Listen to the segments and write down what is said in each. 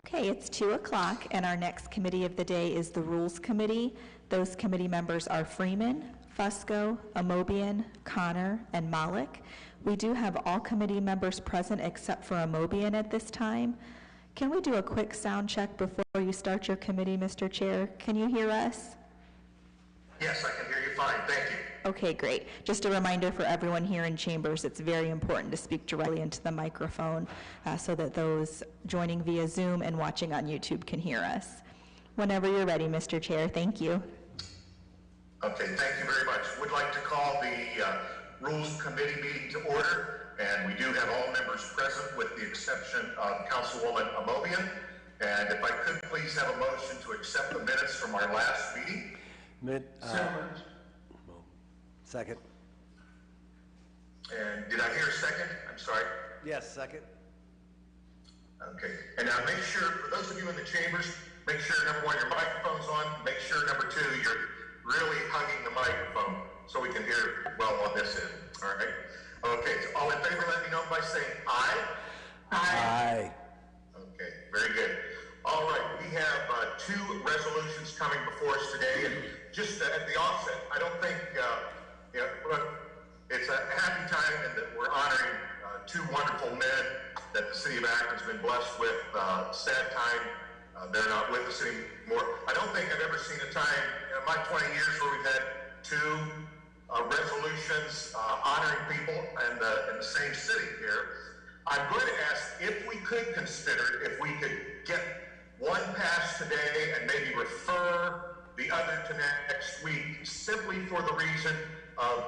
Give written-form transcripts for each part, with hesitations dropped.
Okay, it's 2 o'clock, and our next committee of the day is the Rules Committee. Those committee members are Freeman, Fusco, Amobian, Connor, and Malik. We do have all committee members present except for Amobian at this time. Can we do a quick sound check before you start your committee, Mr. Chair? Can you hear us? Yes, I can hear you fine. Thank you. Okay, great. Just a reminder for everyone here in chambers, it's very important to speak directly into the microphone so that those joining via Zoom and watching on YouTube can hear us. Whenever you're ready, Mr. Chair, thank you. Okay, thank you very much. Would like to call the Rules Committee meeting to order, and we do have all members present with the exception of Councilwoman Amobian. And if I could please have a motion to accept the minutes from our last meeting. Second. And did I hear a second? I'm sorry. Yes, second. Okay. And now make sure, for those of you in the chambers, make sure, number one, your microphone's on. Make sure, number two, you're really hugging the microphone so we can hear well on this end. All right? Okay. So all in favor, let me know by saying aye. Aye. Okay. Very good. All right. We have two resolutions coming before us today. And just at the offset, I don't think... it's a happy time in that we're honoring two wonderful men that the city of Akron's been blessed with. Sad time, they're not with us anymore. I don't think I've ever seen a time in my 20 years where we've had two resolutions honoring people in the same city here. I'm going to ask if we could consider, if we could get one passed today and maybe refer the other to next week, simply for the reason of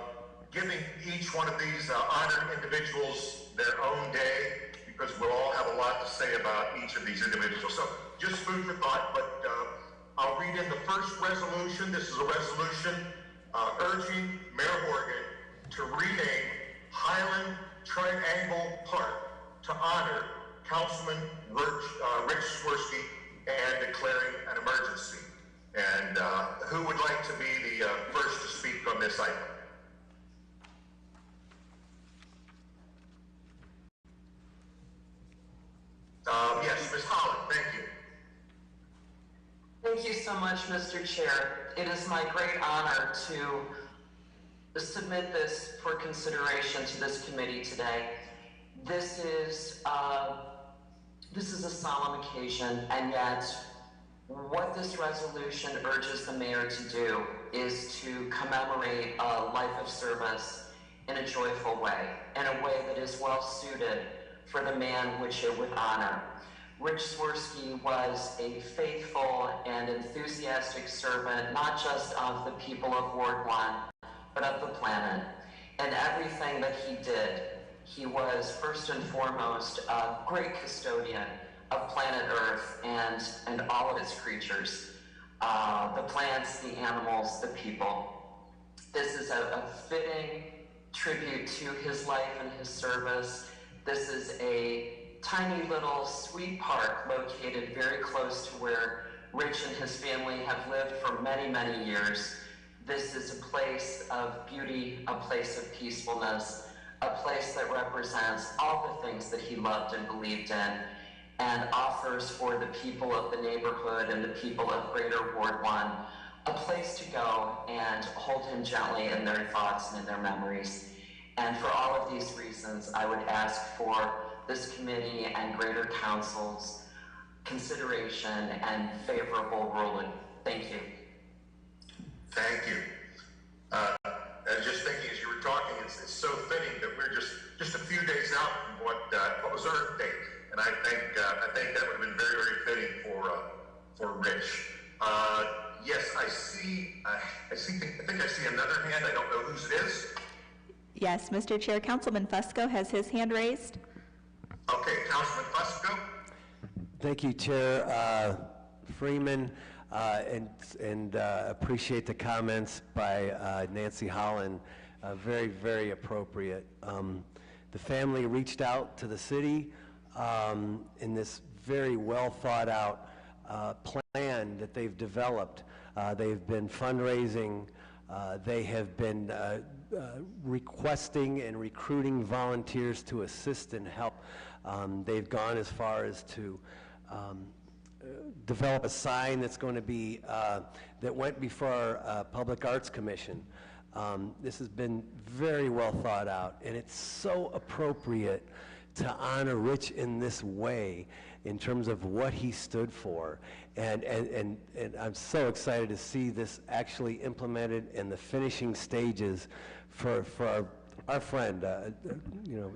giving each one of these honored individuals their own day, because we'll all have a lot to say about each of these individuals. So just food for thought, but I'll read in the first resolution. This is a resolution urging Mayor Horgan to rename Highland Triangle Park to honor Councilman Rich Swirsky and declaring an emergency. And who would like to be the first to speak on this item? Yes, Ms. Holland, thank you. Thank you so much, Mr. Chair. It is my great honor to submit this for consideration to this committee today. This is a solemn occasion, and yet what this resolution urges the mayor to do is to commemorate a life of service in a joyful way, in a way that is well suited for the man which it would honor. Rich Swirsky was a faithful and enthusiastic servant, not just of the people of Ward 1, but of the planet. And everything that he did, he was first and foremost a great custodian of planet Earth and all of its creatures, the plants, the animals, the people. This is a fitting tribute to his life and his service. This is a tiny little sweet park located very close to where Rich and his family have lived for many, many years. This is a place of beauty, a place of peacefulness, a place that represents all the things that he loved and believed in, and offers for the people of the neighborhood and the people of Greater Ward 1 a place to go and hold him gently in their thoughts and in their memories. And for all of these reasons, I would ask for this committee and Greater Council's consideration and favorable ruling. Thank you. Thank you. I was just thinking as you were talking, it's so fitting that we're just a few days out from what was Earth Day, and I think that would have been very, very fitting for Rich. Yes, I think I see another hand. I don't know whose it is. Yes, Mr. Chair, Councilman Fusco has his hand raised. Okay, Councilman Fusco. Thank you, Chair Freeman, and appreciate the comments by Nancy Holland. Very, very appropriate. The family reached out to the city in this very well thought out plan that they've developed. They've been fundraising. They have been requesting and recruiting volunteers to assist and help. They've gone as far as to develop a sign that's going to be, that went before our Public Arts Commission. This has been very well thought out, and it's so appropriate to honor Rich in this way in terms of what he stood for. And I'm so excited to see this actually implemented in the finishing stages for our friend, you know,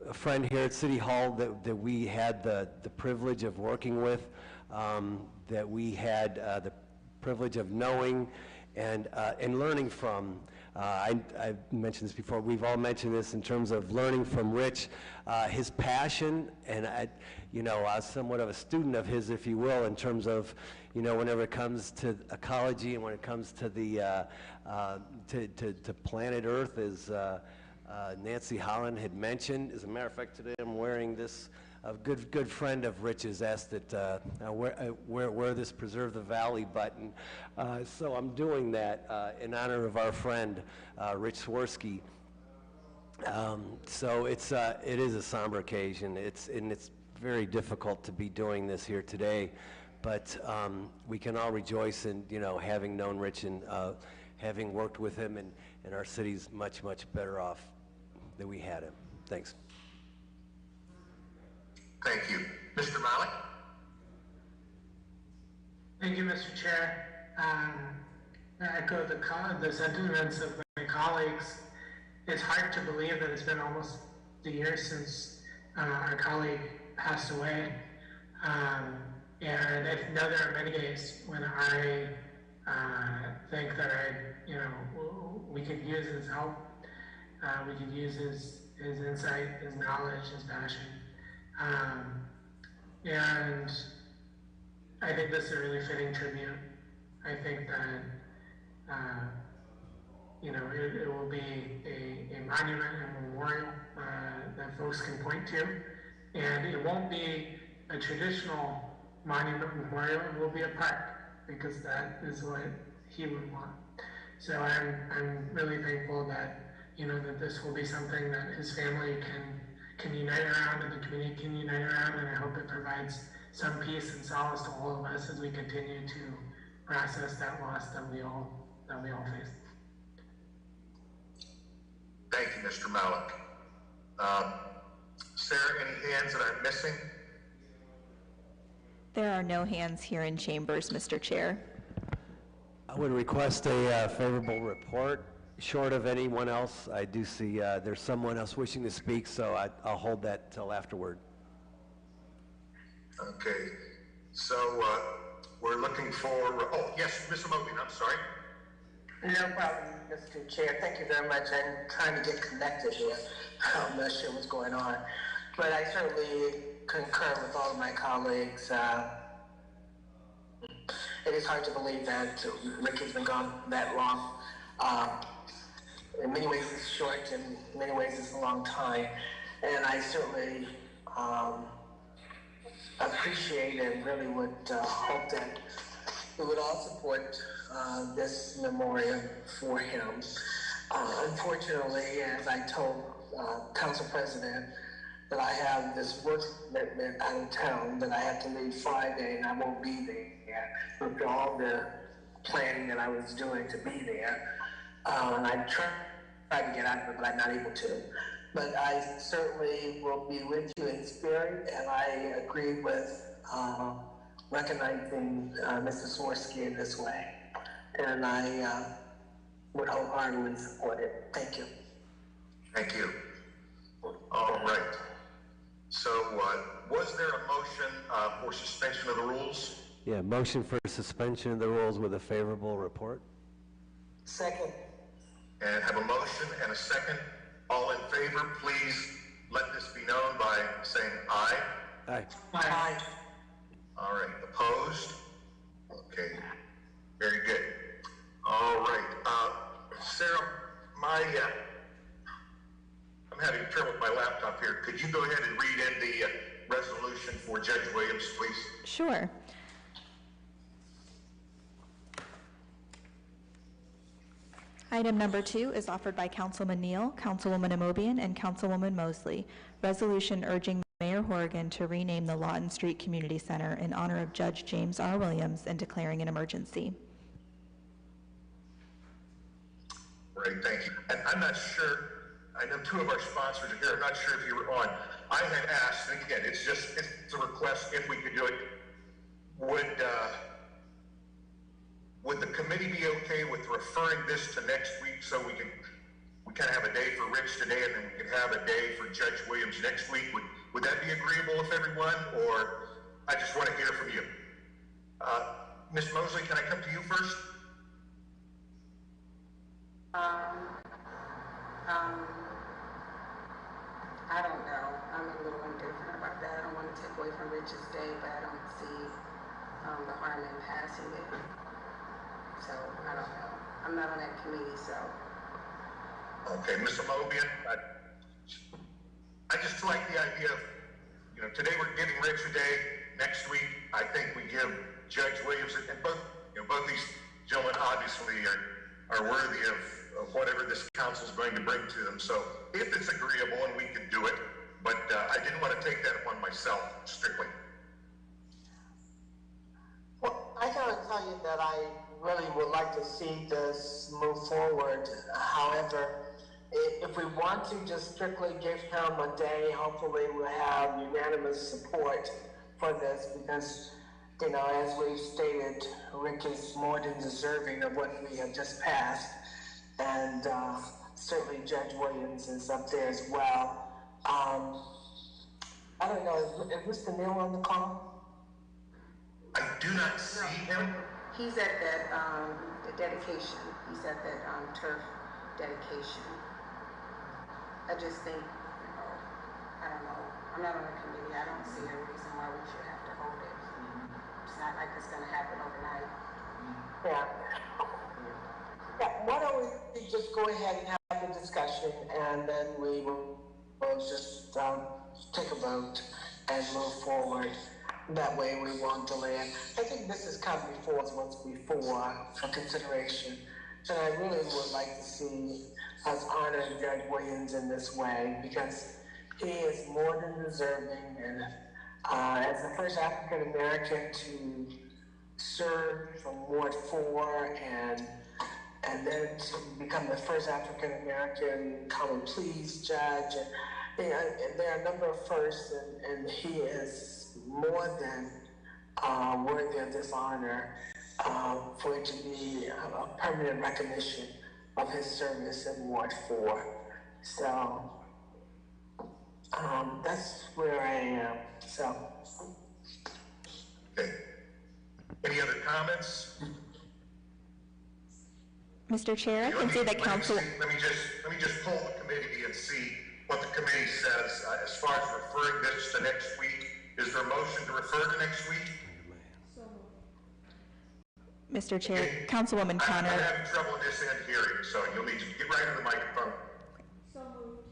a friend here at City Hall that we had the privilege of working with, that we had the privilege of knowing and learning from. I've mentioned this before. We've all mentioned this in terms of learning from Rich, his passion, and I was somewhat of a student of his, if you will, in terms of, whenever it comes to ecology and when it comes to the to planet Earth, as Nancy Holland had mentioned. As a matter of fact, today I'm wearing this. A good friend of Rich's asked that wear this Preserve the Valley button, so I'm doing that in honor of our friend Rich Swirsky. So it is a somber occasion. It's very difficult to be doing this here today, but we can all rejoice in having known Rich and having worked with him, and our city's much better off than we had him. Thanks. Thank you. Mr. Malik? Thank you, Mr. Chair. I echo the sentiments of my colleagues. It's hard to believe that it's been almost a year since our colleague passed away. And I know there are many days when I think that we could use his help. We could use his insight, his knowledge, his passion. And I think this is a really fitting tribute. I think that, it will be a monument, a memorial that folks can point to. And it won't be a traditional monument memorial, it will be a park, because that is what he would want. So I'm really thankful that, that this will be something that his family can unite around and the community can unite around, and I hope it provides some peace and solace to all of us as we continue to process that loss that we all face. Thank you, Mr. Malik. Sarah, any hands that I'm missing? There are no hands here in chambers, Mr. Chair. I would request a favorable report. Short of anyone else, I do see there's someone else wishing to speak, so I'll hold that till afterward. Okay, so we're looking for, oh, yes, Mr. Mogan, I'm sorry. No problem, Mr. Chair. Thank you very much. I'm trying to get connected here. I'm not sure what's going on. But I certainly concur with all of my colleagues. It is hard to believe that Rick has been gone that long. In many ways it's short, in many ways it's a long time. And I certainly appreciate and really would hope that we would all support this memorial for him. Unfortunately, as I told Council President, that I have this work commitment out of town that I have to leave Friday, and I won't be there after all the planning that I was doing to be there. And I tried to get out of it, but I'm not able to. But I certainly will be with you in spirit, and I agree with recognizing Mr. Swirsky in this way. And I would wholeheartedly support it. Thank you. Thank you. All right. So was there a motion for suspension of the rules? Yeah, motion for suspension of the rules with a favorable report. Second. And have a motion and a second. All in favor, please let this be known by saying aye. Aye. Aye. All right. Opposed? Okay. Very good. All right. Sarah, I'm having trouble with my laptop here. Could you go ahead and read in the resolution for Judge Williams, please? Sure. Item number 2 is offered by Councilman Neal, Councilwoman Amobian, and Councilwoman Mosley. Resolution urging Mayor Horrigan to rename the Lawton Street Community Center in honor of Judge James R. Williams and declaring an emergency. Great, thank you. And I'm not sure, I know two of our sponsors are here. I'm not sure if you were on. I had asked, and again, it's a request if we could do it. Would the committee be okay with referring this to next week so we kind of have a day for Rich today and then we can have a day for Judge Williams next week? Would that be agreeable with everyone, or I just want to hear from you? Ms. Mosley, can I come to you first? I don't know. I'm a little indifferent about that. I don't want to take away from Rich's day, but I don't see the harm in passing it. So, I don't know. I'm not on that committee, so. Okay, Mr. Mobian, I just like the idea of, today we're giving Rich a day. Next week, I think we give Judge Williams, and both these gentlemen obviously are worthy of whatever this council is going to bring to them. So if it's agreeable and we can do it, but I didn't want to take that upon myself strictly. Well, I gotta tell you that I really would like to see this move forward. However, if we want to just strictly give him a day, hopefully we'll have unanimous support for this because, as we've stated, Rick is more than deserving of what we have just passed. And certainly Judge Williams is up there as well. I don't know, is Mr. Neal on the call? I do not see him. He's at that the dedication. He's at that turf dedication. I just think, I don't know. I'm not on the committee. I don't see a reason why we should have to hold it. It's not like it's going to happen overnight. Yeah. Why don't we just go ahead and have the discussion, and then we will just take a vote and move forward. That way we won't delay it. I think this has come before us once before for consideration, and I really would like to see us honor Judge Williams in this way because he is more than deserving, and as the first African American to serve from Ward 4 and then to become the first African American common pleas judge, and there are a number of firsts, and he is more than worthy of this honor for it to be a permanent recognition of his service in Ward 4. So that's where I am. So. Okay. Any other comments? Mr. Chair, I can see that council... Let me just poll the committee and see what the committee says as far as referring this to next week. Is there a motion to refer to next week? Mr. Chair, Councilwoman Connor... I'm having trouble in this end hearing, so you'll need to get right to the microphone. So moved.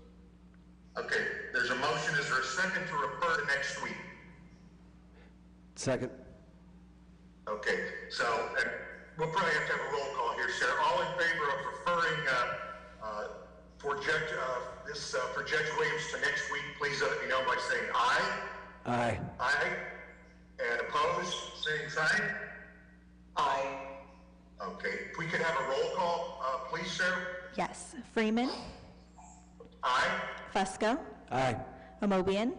Okay, there's a motion. Is there a second to refer to next week? Second. Okay, so we'll probably have to have a roll call here, Sarah. All in favor of referring for Judge Williams to next week, please let me know by saying aye. Aye. Aye. And opposed, same sign. Aye. Okay, if we could have a roll call, please, Sarah. Yes. Freeman. Aye. Fusco. Aye. Amobian.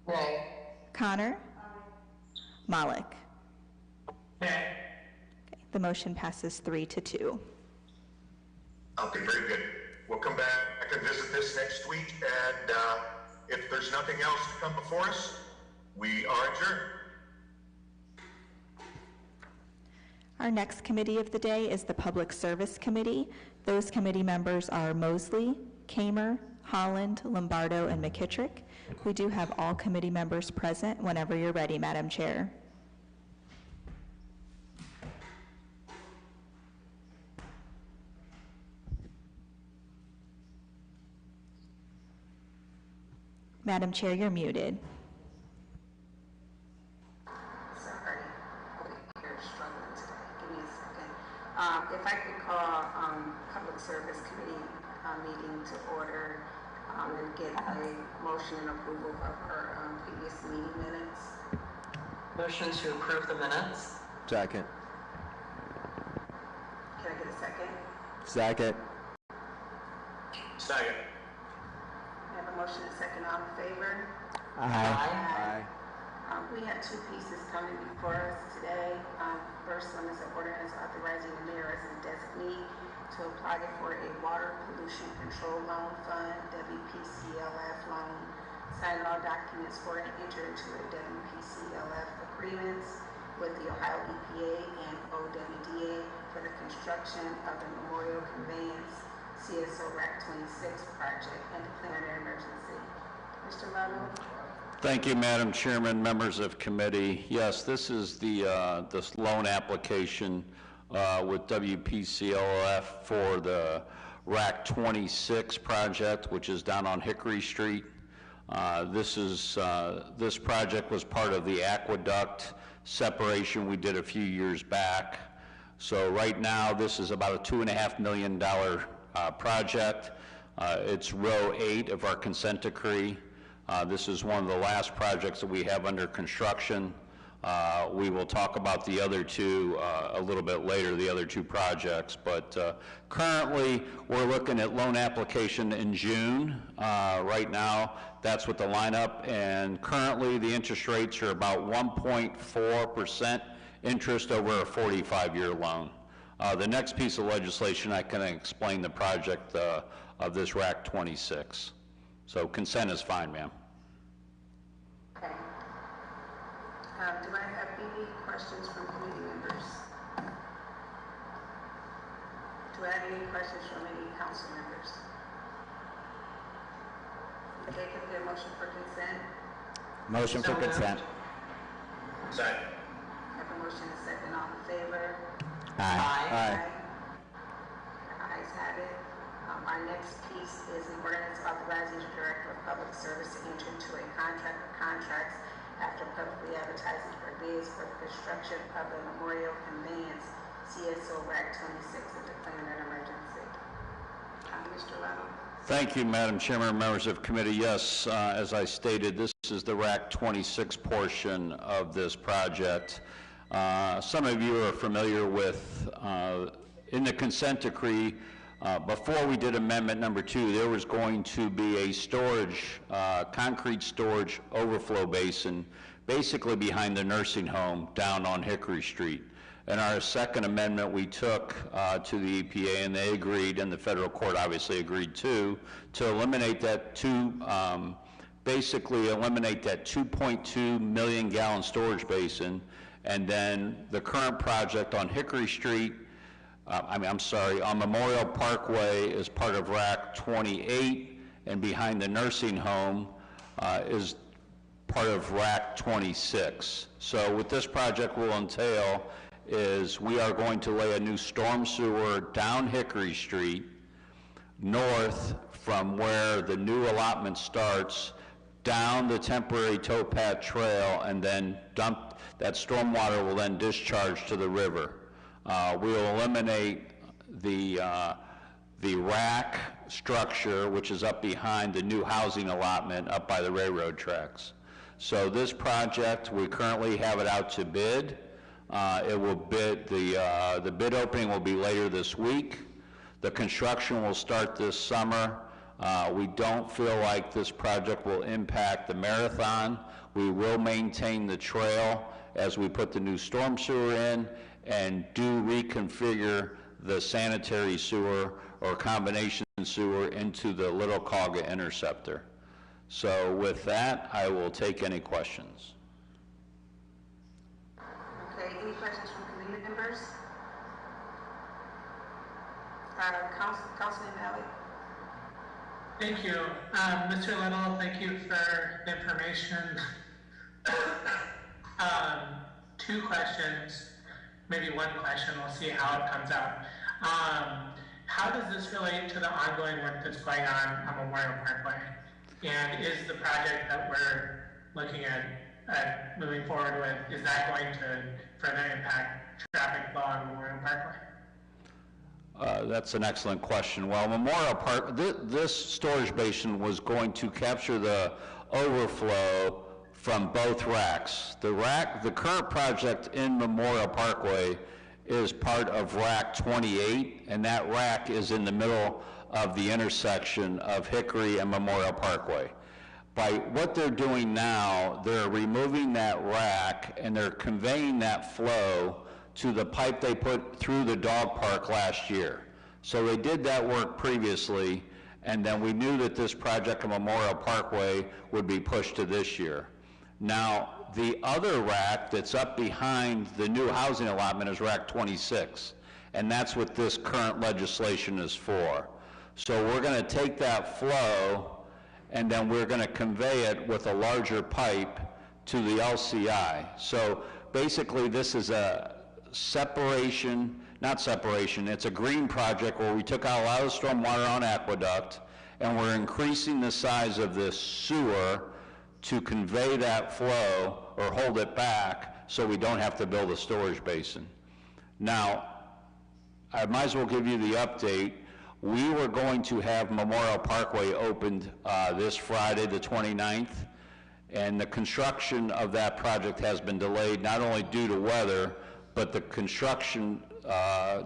Nay. Connor. Malik. Nay. Okay, the motion passes 3-2. Okay, very good. We'll come back and visit this next week, and if there's nothing else to come before us, we are adjourned. Our next committee of the day is the Public Service Committee. Those committee members are Mosley, Kamer, Holland, Lombardo, and McKittrick. We do have all committee members present whenever you're ready, Madam Chair. Madam Chair, you're muted. Sorry, we're struggling today. Give me a second. If I could call Public Service Committee meeting to order and get a motion and approval of our previous meeting minutes. Motion to approve the minutes. Second. Can I get a second? Second. Second. I have a motion and a second. All in favor? Aye. We have two pieces coming before us today. First one is an ordinance authorizing the mayor as a designee to apply for a water pollution control loan fund, WPCLF loan. Sign all documents for and enter into a WPCLF agreements with the Ohio EPA and OWDA for the construction of the Memorial Conveyance CSO RAC 26 project and declaring an emergency. Mr. Ludlow? Thank you, Madam Chairman, members of committee. Yes, this is the this loan application with WPCLF for the RAC 26 project, which is down on Hickory Street. This project was part of the aqueduct separation we did a few years back. So right now, this is about a $2.5 million project. It's row 8 of our consent decree. This is one of the last projects that we have under construction. We will talk about the other two a little bit later, the other two projects, but currently we're looking at loan application in June. Right now, that's what the lineup, and currently the interest rates are about 1.4% interest over a 45-year loan. The next piece of legislation, I can explain the project of this RAC 26. So consent is fine, ma'am. Okay. Do I have any questions from committee members? Do I have any questions from any council members? Okay, can I get a motion for consent? Motion for consent. Second. I have a motion and a second. All in favor? Aye. The ayes have it. Our next piece is an ordinance authorizing the Director of Public Service to enter into a contract or contracts after publicly advertising for bids for the construction of the Memorial Conveyance CSO RAC 26 and declaring an emergency. Mr. Ludlow. Thank you, Madam Chairman, members of committee. Yes, as I stated, this is the RAC 26 portion of this project. Some of you are familiar with, in the consent decree, before we did amendment number 2, there was going to be a storage, concrete storage overflow basin, basically behind the nursing home down on Hickory Street. In our second amendment, we took to the EPA, and they agreed, and the federal court obviously agreed too, to eliminate that basically eliminate that 2.2 million gallon storage basin, and then the current project on Hickory Street, on Memorial Parkway is part of RAC 28, and behind the nursing home is part of RAC 26. So what this project will entail is we are going to lay a new storm sewer down Hickory Street, north from where the new allotment starts, down the temporary towpath trail, and then that stormwater will then discharge to the river. We will eliminate the rack structure, which is up behind the new housing allotment up by the railroad tracks. So this project, we currently have it out to bid. It will bid, the bid opening will be later this week. The construction will start this summer. We don't feel like this project will impact the marathon. We will maintain the trail as we put the new storm sewer in and do reconfigure the sanitary sewer or combination sewer into the Little Cauga interceptor. So with that, I will take any questions. Okay, any questions from committee members? Councilman Malley. Thank you. Mr. Little, thank you for the information. Two questions, maybe one question, we'll see how it comes out. How does this relate to the ongoing work that's going on Memorial Parkway? And is the project that we're looking at moving forward with, is that going to further impact traffic flow on Memorial Parkway? That's an excellent question. Well, Memorial Park, this storage basin was going to capture the overflow from both racks. The current project in Memorial Parkway is part of rack 28, and that rack is in the middle of the intersection of Hickory and Memorial Parkway. By what they're doing now, they're removing that rack and they're conveying that flow to the pipe they put through the dog park last year. So they did that work previously, and then we knew that this project on Memorial Parkway would be pushed to this year. Now, the other rack that's up behind the new housing allotment is rack 26, and that's what this current legislation is for. So we're going to take that flow, and then we're going to convey it with a larger pipe to the LCI. So basically, this is a it's a green project where we took out a lot of stormwater on aqueduct, and we're increasing the size of this sewer to convey that flow or hold it back so we don't have to build a storage basin. Now, I might as well give you the update. We were going to have Memorial Parkway opened this Friday, the 29th, and the construction of that project has been delayed not only due to weather, but the construction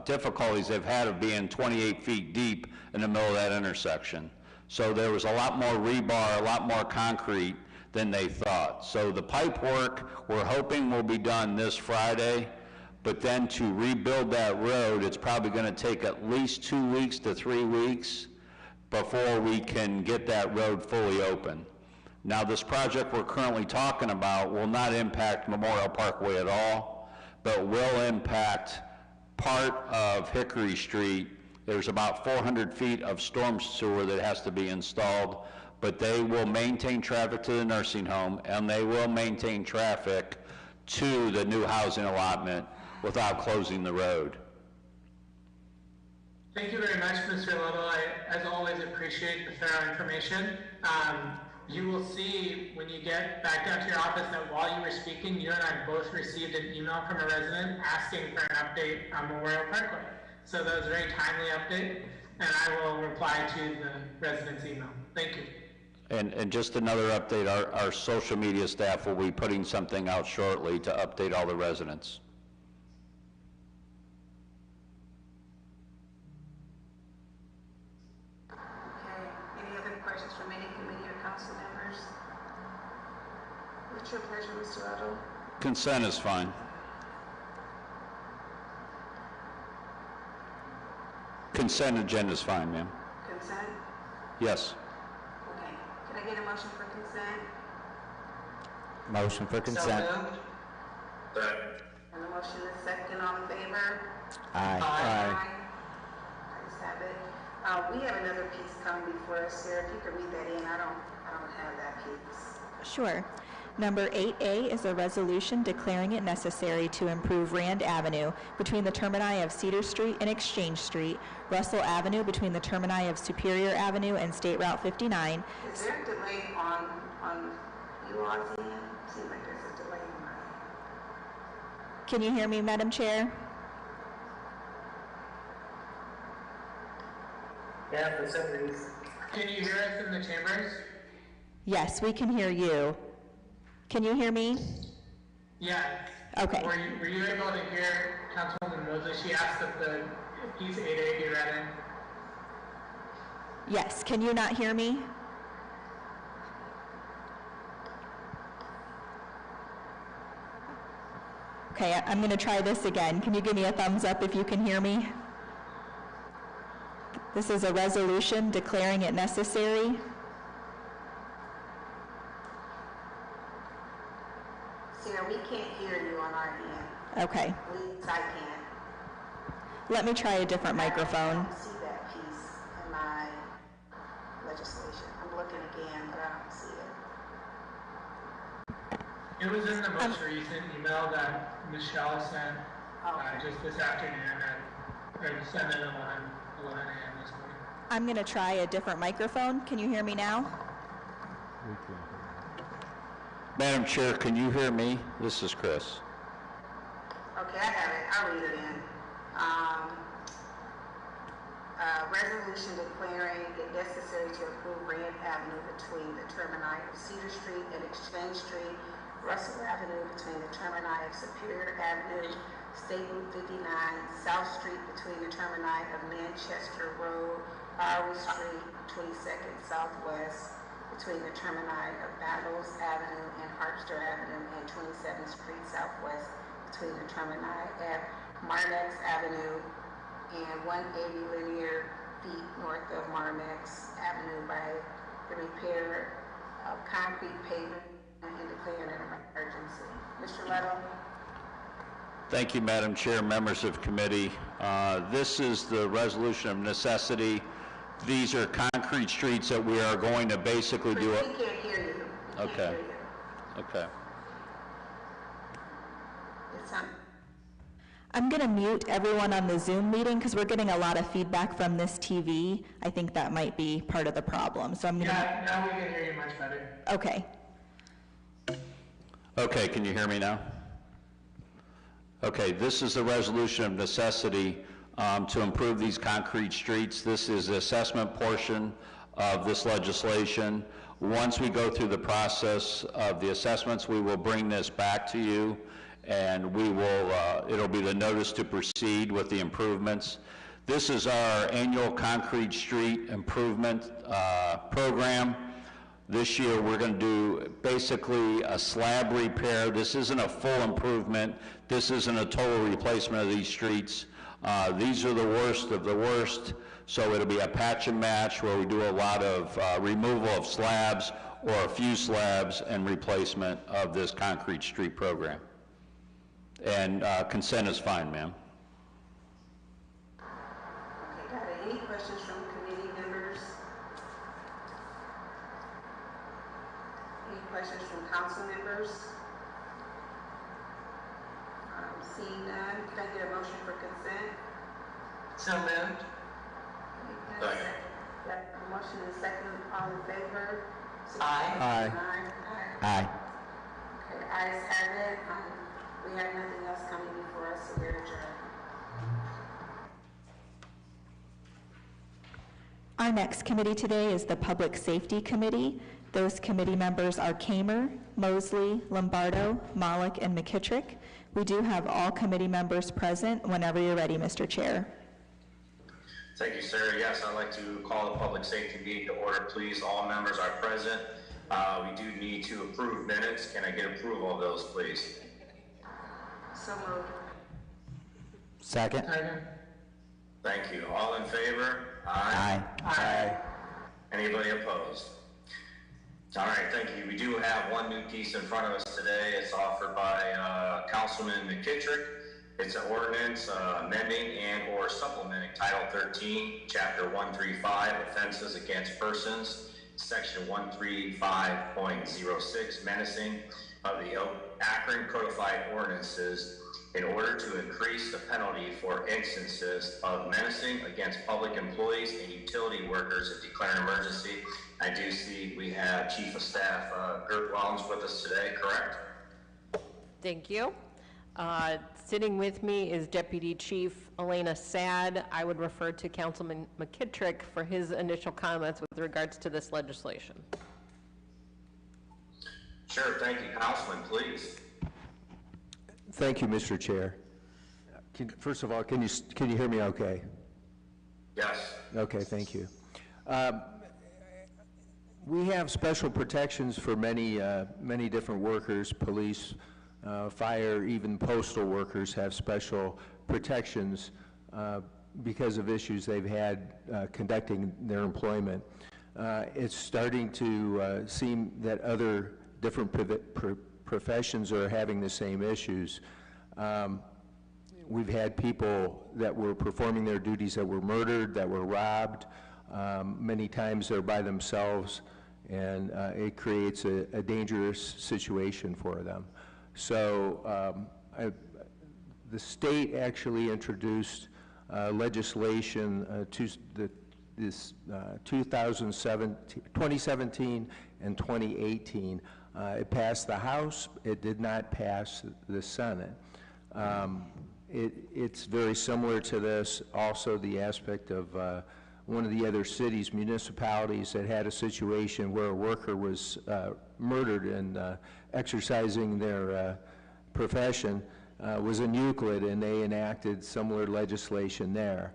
difficulties they've had of being 28 feet deep in the middle of that intersection. So there was a lot more rebar, a lot more concrete than they thought. So the pipe work, we're hoping will be done this Friday, but then to rebuild that road, it's probably going to take at least 2 weeks to 3 weeks before we can get that road fully open. Now, this project we're currently talking about will not impact Memorial Parkway at all, but will impact part of Hickory Street. There's about 400 feet of storm sewer that has to be installed, but they will maintain traffic to the nursing home, and they will maintain traffic to the new housing allotment without closing the road. Thank you very much, Mr. Little. I, as always, appreciate the thorough information. You will see when you get back down to your office that while you were speaking, you and I both received an email from a resident asking for an update on Memorial Parkway. So that was a very timely update, and I will reply to the resident's email. Thank you. And just another update, our social media staff will be putting something out shortly to update all the residents. What's your pleasure, Mr. Otto? Consent is fine. Consent agenda is fine, ma'am. Consent? Yes. Okay. Can I get a motion for consent? Motion for consent. So moved. And the motion is second, all in favor? Aye. Aye. Ayes have it. We have another piece coming before us, Sarah. If you could read that in, I don't have that piece. Sure. Number 8A is a resolution declaring it necessary to improve Rand Avenue between the termini of Cedar Street and Exchange Street, Russell Avenue between the termini of Superior Avenue and State Route 59. Is there a delay on you all's end? Seems like there's a delay on mine. Can you hear me, Madam Chair? Yeah, for some reason. Can you hear us in the chambers? Yes, we can hear you. Can you hear me? Yes. Okay. Were you able to hear Councilwoman Mosley? She asked that the piece 8A be read in. Yes. Can you not hear me? Okay, I'm going to try this again. Can you give me a thumbs up if you can hear me? This is a resolution declaring it necessary. Sarah, we can't hear you on our end. Okay. At least I can't. Let me try a different I microphone. don't see that piece in my legislation. I'm looking again, but I don't see it. It was in the most recent email that Michelle sent just this afternoon at 7:11 a.m. this morning. I'm going to try a different microphone. Can you hear me now? Madam Chair, can you hear me? This is Chris. Okay, I have it. I'll read it in. Resolution declaring it necessary to approve Rand Avenue between the termini of Cedar Street and Exchange Street, Russell Avenue between the termini of Superior Avenue, State Route 59, South Street between the termini of Manchester Road, Bowery Street, 22nd Southwest between the termini of Battles Avenue and Harpster Avenue, and 27th Street Southwest between the termini at Marmex Avenue and 180 linear feet north of Marmex Avenue by the repair of concrete pavement and declaring an emergency. Mr. Leto? Thank you, Madam Chair, members of committee. This is the resolution of necessity. These are concrete streets that we are going to basically do. We can't hear you. We can't Okay. hear you. Okay. It's on. I'm going to mute everyone on the Zoom meeting because we're getting a lot of feedback from this TV. I think that might be part of the problem. So I'm going to... Yeah, now we can hear you much better. Okay. Okay, can you hear me now? Okay, this is the resolution of necessity to improve these concrete streets. This is the assessment portion of this legislation. Once we go through the process of the assessments, we will bring this back to you, and we will, it'll be the notice to proceed with the improvements. This is our annual concrete street improvement program. This year, we're going to do basically a slab repair. This isn't a full improvement. This isn't a total replacement of these streets. These are the worst of the worst, so it'll be a patch and match where we do a lot of removal of slabs or a few slabs and replacement of this concrete street program. And consent is fine, ma'am. Okay, got it. Any questions from committee members? Any questions from council members? Seeing none, can I get a motion for consent? So moved. Second. Got a motion and a second, all in favor? Aye. Aye. Aye. Aye. Okay, ayes have it. We have nothing else coming before us, so we're adjourned. Our next committee today is the Public Safety Committee. Those committee members are Kamer, Mosley, Lombardo, Malik, and McKittrick. We do have all committee members present whenever you're ready, Mr. Chair. Thank you, Sarah. Yes, I'd like to call the public safety meeting to order, please. All members are present. We do need to approve minutes. Can I get approval of those, please? So moved. Second? Second. Thank you. All in favor? Aye. Aye. Anybody opposed? All right, thank you. We do have one new piece in front of us today. It's offered by Councilman McKittrick. It's an ordinance amending and or supplementing Title 13, Chapter 135, Offenses Against Persons, Section 135.06, menacing of the Akron Codified Ordinances in order to increase the penalty for instances of menacing against public employees and utility workers and declare an emergency. I do see we have Chief of Staff Gert Wellens with us today, correct? Thank you. Sitting with me is Deputy Chief Elena Sad. I would refer to Councilman McKittrick for his initial comments with regards to this legislation. Sure, thank you, Councilman, please. Thank you, Mr. Chair. First of all, can you hear me okay? Yes. Okay, thank you. We have special protections for many different workers, police, fire, even postal workers have special protections because of issues they've had conducting their employment. It's starting to seem that other different professions are having the same issues. We've had people that were performing their duties that were murdered, that were robbed. Many times they're by themselves, and it creates a dangerous situation for them. So the state actually introduced legislation to this 2017 and 2018. It passed the House. It did not pass the Senate. It's very similar to this. Also, the aspect of one of the other cities, municipalities that had a situation where a worker was murdered and exercising their profession was in Euclid, and they enacted similar legislation there.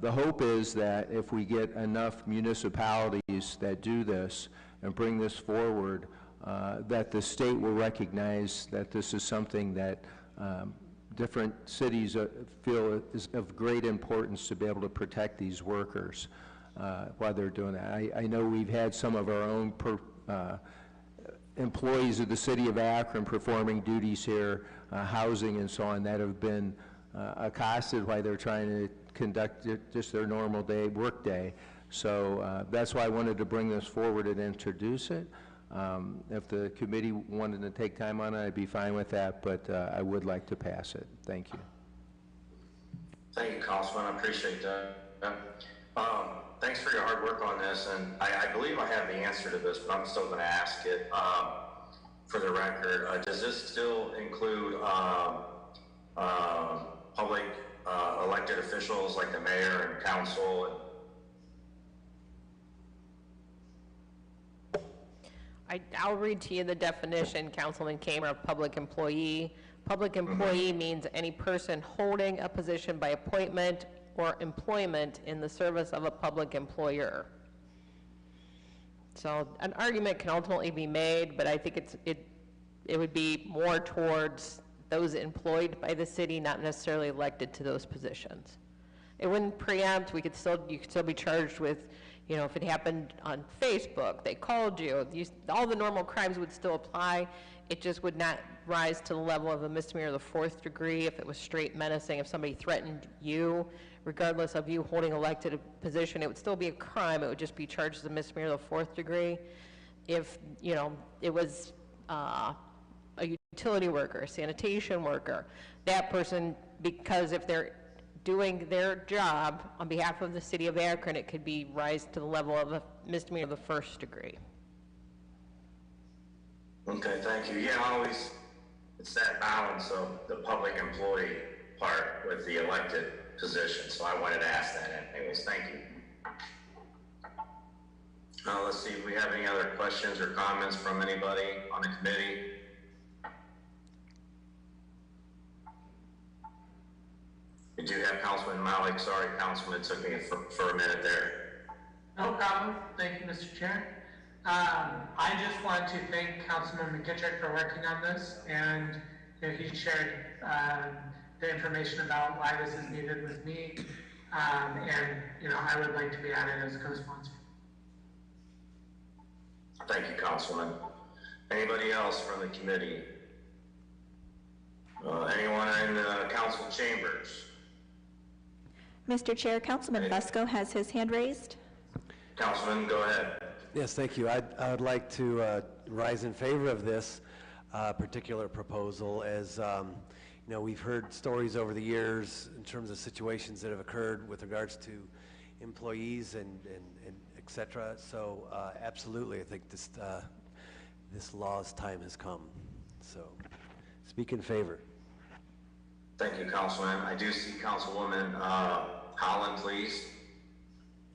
The hope is that if we get enough municipalities that do this and bring this forward, that the state will recognize that this is something that different cities feel is of great importance to be able to protect these workers while they're doing that. I know we've had some of our own employees of the city of Akron performing duties here, housing and so on, that have been accosted while they're trying to conduct just their normal work day. So that's why I wanted to bring this forward and introduce it. If the committee wanted to take time on it, I'd be fine with that, but I would like to pass it. Thank you. Thank you, Councilman. I appreciate that. Thanks for your hard work on this, and I believe I have the answer to this, but I'm still going to ask it for the record. Does this still include public elected officials like the mayor and council? I'll read to you the definition, Councilman Kamer, of public employee. Public employee means any person holding a position by appointment or employment in the service of a public employer. So an argument can ultimately be made, but I think it would be more towards those employed by the city, not necessarily elected to those positions. It wouldn't preempt. You could still be charged with, you know, if it happened on Facebook, they called you, all the normal crimes would still apply. It just would not rise to the level of a misdemeanor of the 4th degree if it was straight menacing. If somebody threatened you, regardless of you holding elected position, it would still be a crime. It would just be charged as a misdemeanor of the 4th degree. If, you know, it was a utility worker, a sanitation worker, that person, because if they're doing their job on behalf of the city of Akron, it could be rise to the level of a misdemeanor of the 1st degree. Okay, thank you. Yeah, it's that balance of the public employee part with the elected position, so I wanted to ask that anyways. Thank you. Let's see if we have any other questions or comments from anybody on the committee. We do have Councilman Malik. Sorry, Councilman, it took me for a minute there. No problem. Thank you, Mr. Chair. I just want to thank Councilman McKittrick for working on this, and you know, he shared the information about why this is needed with me, and you know, I would like to be added as a co-sponsor. Thank you, Councilman. Anybody else from the committee? Anyone in the council chambers? Mr. Chair, Councilman Fusco has his hand raised. Councilman, go ahead. Yes, thank you. I would like to rise in favor of this particular proposal, as you know, we've heard stories over the years in terms of situations that have occurred with regards to employees and et cetera. So absolutely, I think this law's time has come. So speak in favor. Thank you, Councilman. I do see Councilwoman Holland, please.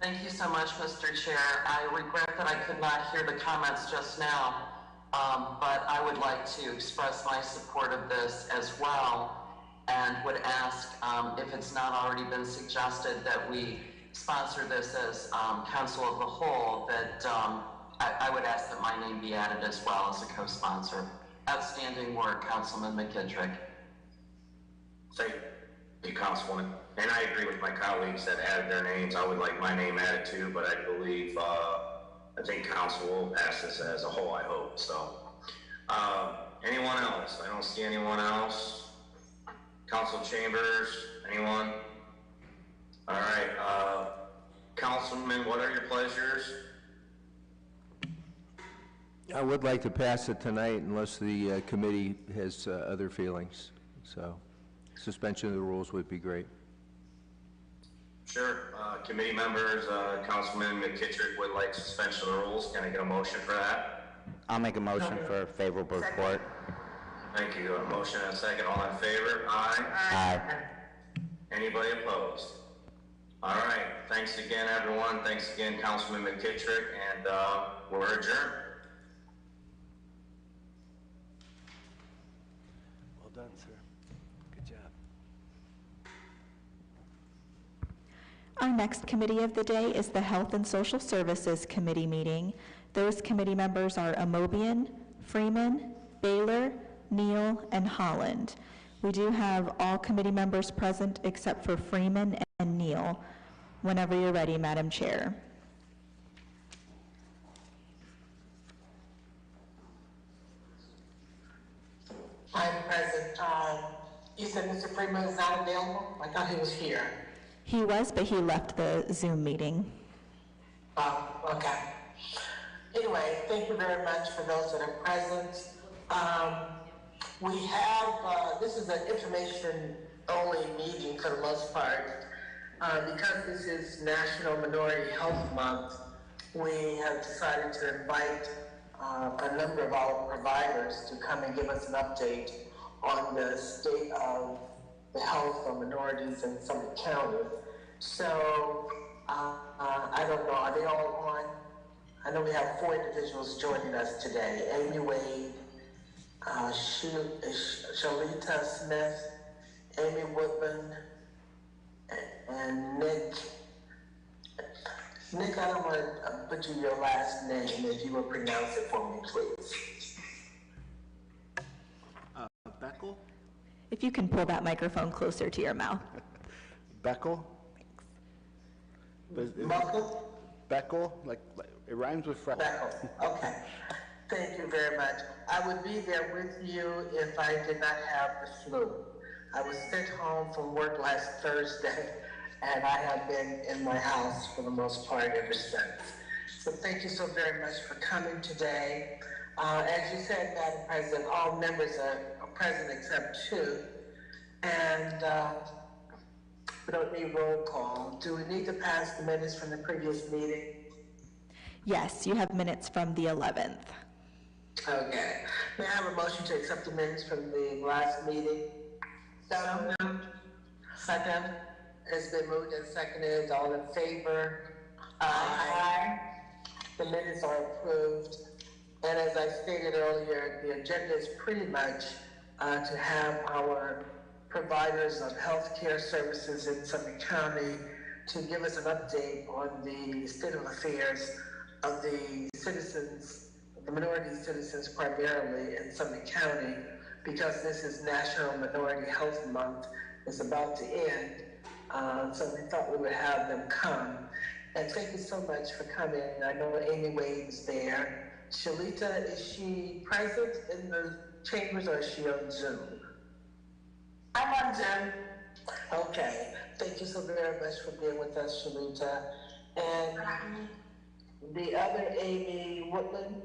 Thank you so much, Mr. Chair. I regret that I could not hear the comments just now, but I would like to express my support of this as well, and would ask if it's not already been suggested that we sponsor this as Council of the Whole, that I would ask that my name be added as well as a co-sponsor. Outstanding work, Councilman McKittrick. Thank you, Councilwoman. And I agree with my colleagues that added their names. I would like my name added too, but I believe, I think council will pass this as a whole, I hope. So, anyone else? I don't see anyone else. Council chambers, anyone? All right, Councilman, what are your pleasures? I would like to pass it tonight unless the committee has other feelings. So suspension of the rules would be great. Sure. Committee members, Councilman McKittrick would like suspension of the rules. Can I get a motion for that? I'll make a motion for a favorable report. Thank you. A motion and a second. All in favor? Aye. Aye. Anybody opposed? All right. Thanks again, everyone. Thanks again, Councilman McKittrick, and we're adjourned. Well done, sir. Good job. Our next committee of the day is the Health and Social Services Committee meeting. Those committee members are Amobian, Freeman, Baylor, Neal, and Holland. We do have all committee members present except for Freeman and Neal. Whenever you're ready, Madam Chair. I'm present. You said Mr. Freeman is not available? I thought he was here. He was, but he left the Zoom meeting. Oh, okay. Anyway, thank you very much for those that are present. We have, this is an information-only meeting for the most part. Because this is National Minority Health Month, we have decided to invite a number of our providers to come and give us an update on the state of the health of minorities in Summit County. So, I don't know, are they all on? I know we have 4 individuals joining us today. Amy Wade, Shalita Smith, Amy Woodland, and Nick. Nick, I don't want to butcher your last name. If you would pronounce it for me, please. Beckel? If you can pull that microphone closer to your mouth. Beckel? Beckel? Beckel, like it rhymes with freckle. Beckel, okay. Thank you very much. I would be there with you if I did not have the flu. I was sent home from work last Thursday, and I have been in my house for the most part ever since. So thank you so very much for coming today. As you said, Madam President, all members are present except 2. And we don't need roll call. Do we need to pass the minutes from the previous meeting? Yes, you have minutes from the 11th. Okay. May I have a motion to accept the minutes from the last meeting? So moved. Second. It's been moved and seconded. All in favor? Aye. The minutes are approved. And as I stated earlier, the agenda is pretty much to have our providers of healthcare services in Summit County to give us an update on the state of affairs of the citizens, the minority citizens primarily in Summit County, because this is National Minority Health Month. It's about to end, so we thought we would have them come. And thank you so much for coming. I know Amy Wade is there. Shalita, is she present in the chambers or is she on Zoom? I'm on Zoom. Okay. Thank you so very much for being with us, Shalita. And the other Amy Woodland,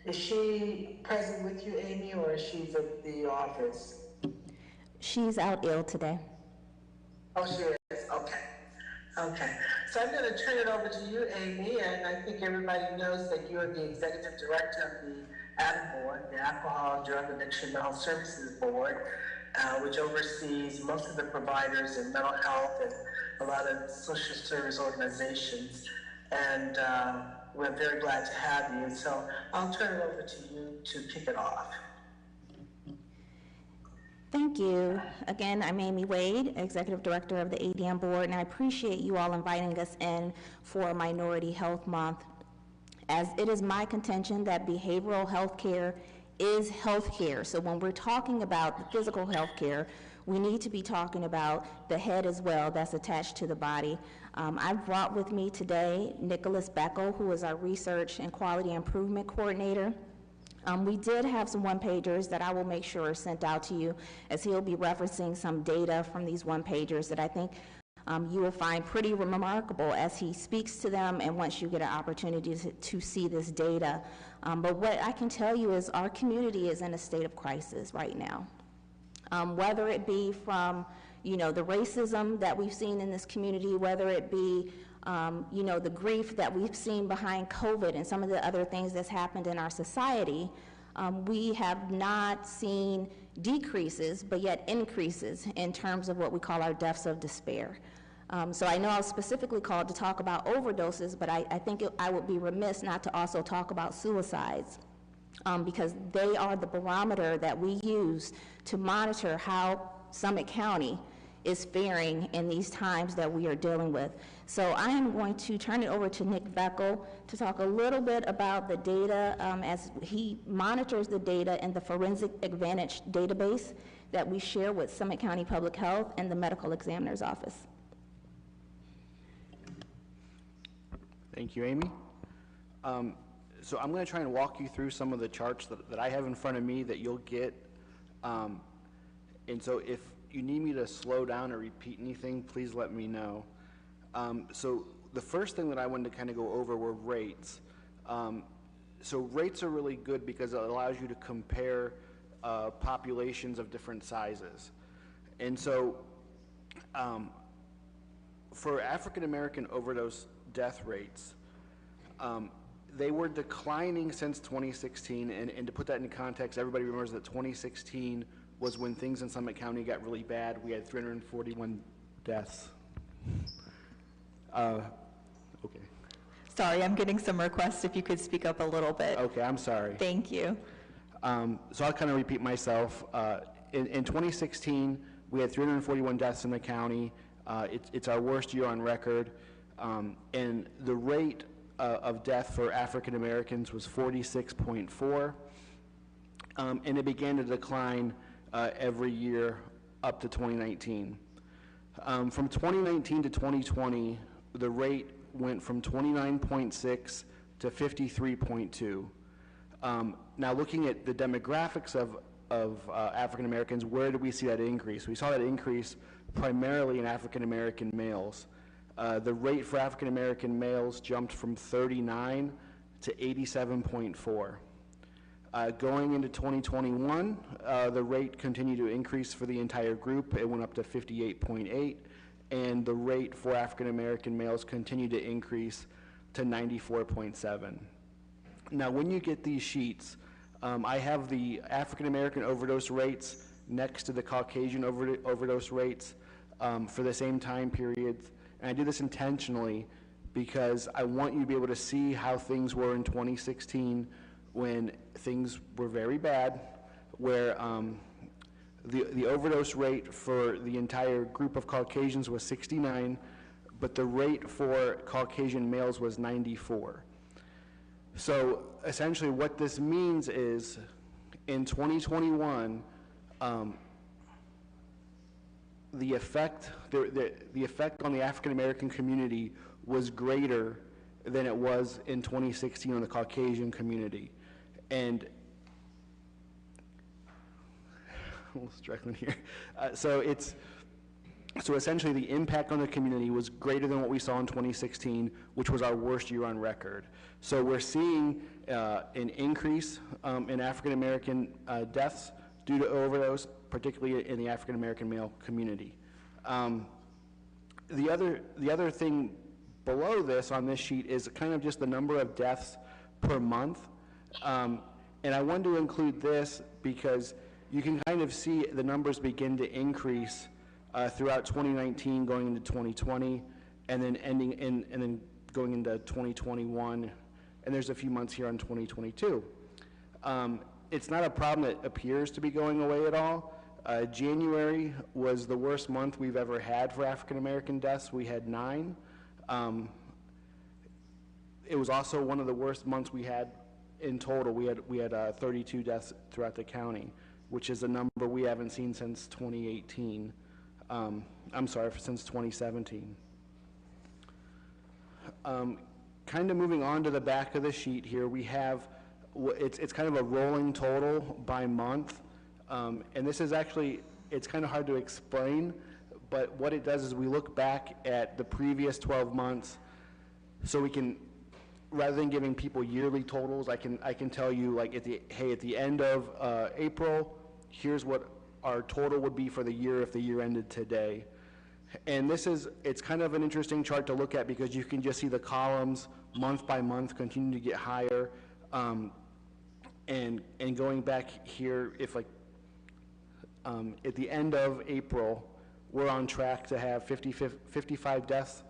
is she present with you, Amy, or is she at the office? She's out ill today. Oh, she is? Okay. Okay. So I'm going to turn it over to you, Amy, and I think everybody knows that you are the Executive Director of the ADDA Board, the Alcohol, Drug Addiction, Mental Health Services Board, which oversees most of the providers in mental health and a lot of social service organizations. And we're very glad to have you. So I'll turn it over to you to kick it off. Thank you. Again, I'm Amy Wade, Executive Director of the ADM Board, and I appreciate you all inviting us in for Minority Health Month, as it is my contention that behavioral health care is health care. So when we're talking about the physical health care, we need to be talking about the head as well that's attached to the body. I've brought with me today Nicholas Beckel, who is our Research and Quality Improvement Coordinator. We did have some one-pagers that I will make sure are sent out to you, as he'll be referencing some data from these one-pagers that I think you will find pretty remarkable as he speaks to them and once you get an opportunity to see this data. But what I can tell you is our community is in a state of crisis right now. Whether it be from, the racism that we've seen in this community, whether it be the grief that we've seen behind COVID and some of the other things that's happened in our society, We have not seen decreases, but yet increases in terms of what we call our deaths of despair. So I know I was specifically called to talk about overdoses, but I think I would be remiss not to also talk about suicides, because they are the barometer that we use to monitor how Summit County is faring in these times that we are dealing with. So I am going to turn it over to Nick Veckel to talk a little bit about the data as he monitors the data in the Forensic Advantage database that we share with Summit County Public Health and the Medical Examiner's Office. Thank you, Amy. So I'm going to try and walk you through some of the charts that I have in front of me that you'll get. And so if you need me to slow down or repeat anything, please let me know. So the first thing that I wanted to kind of go over were rates. So rates are really good because it allows you to compare populations of different sizes. And so for African American overdose death rates, they were declining since 2016, and to put that in context, everybody remembers that 2016 was when things in Summit County got really bad. We had 341 deaths. Okay. Sorry, I'm getting some requests if you could speak up a little bit. Okay, I'm sorry. Thank you. So I'll kind of repeat myself. In 2016, we had 341 deaths in the county. It's our worst year on record. And the rate of death for African Americans was 46.4, and it began to decline every year up to 2019. From 2019 to 2020, the rate went from 29.6 to 53.2. Now, looking at the demographics of African Americans, where did we see that increase? We saw that increase primarily in African American males. The rate for African American males jumped from 39 to 87.4. Going into 2021, the rate continued to increase for the entire group. It went up to 58.8, and the rate for African American males continued to increase to 94.7. Now, when you get these sheets, I have the African American overdose rates next to the Caucasian overdose rates for the same time periods. And I do this intentionally because I want you to be able to see how things were in 2016 when things were very bad, where the overdose rate for the entire group of Caucasians was 69, but the rate for Caucasian males was 94. So essentially what this means is in 2021, the effect on the African American community was greater than it was in 2016 on the Caucasian community. And a little struggling here. So essentially the impact on the community was greater than what we saw in 2016, which was our worst year on record. So we're seeing an increase in African American deaths due to overdose, particularly in the African American male community. The other thing below this on this sheet is kind of just the number of deaths per month. And I wanted to include this because you can kind of see the numbers begin to increase throughout 2019 going into 2020 and then and then going into 2021, and there's a few months here on 2022. It's not a problem that appears to be going away at all. January was the worst month we've ever had for African American deaths. We had 9. It was also one of the worst months we had in total. We had 32 deaths throughout the county, which is a number we haven't seen since 2018. I'm sorry, since 2017. Kind of moving on to the back of the sheet here, we have, it's kind of a rolling total by month. And this is actually, it's kind of hard to explain, but what it does is we look back at the previous 12 months so we can, rather than giving people yearly totals, I can tell you, like, at the end of April, here's what our total would be for the year if the year ended today. And it's kind of an interesting chart to look at because you can just see the columns month by month continue to get higher. And and going back here, if like, at the end of April, we're on track to have 55 deaths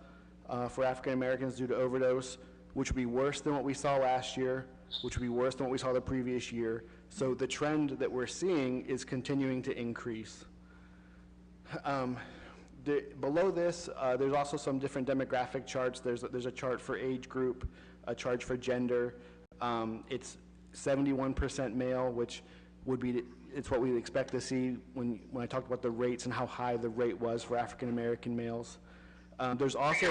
for African Americans due to overdose, which would be worse than what we saw last year, which would be worse than what we saw the previous year. So the trend that we're seeing is continuing to increase. Below this, there's also some different demographic charts. There's a chart for age group, a chart for gender. It's 71% male, which would be, it's what we'd expect to see when I talked about the rates and how high the rate was for African American males. There's also,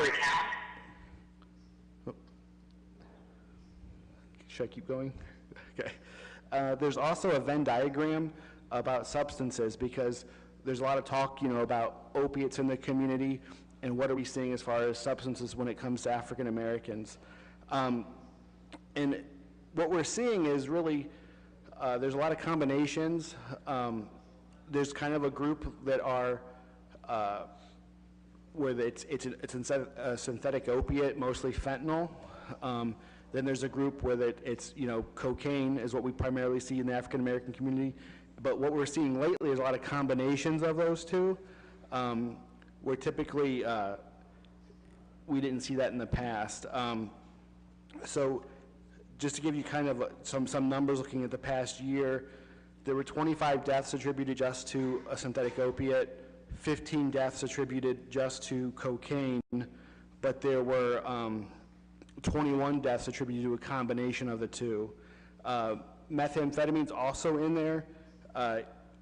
should I keep going? Okay. There's also a Venn diagram about substances, because there's a lot of talk, about opiates in the community and what are we seeing as far as substances when it comes to African Americans. And what we're seeing is really, there's a lot of combinations. There's kind of a group that are, where it's a synthetic opiate, mostly fentanyl. Then there's a group where it's, cocaine is what we primarily see in the African American community. But what we're seeing lately is a lot of combinations of those two, where typically we didn't see that in the past. So just to give you kind of some numbers looking at the past year, there were 25 deaths attributed just to a synthetic opiate, 15 deaths attributed just to cocaine, but there were 21 deaths attributed to a combination of the two. Methamphetamine's also in there.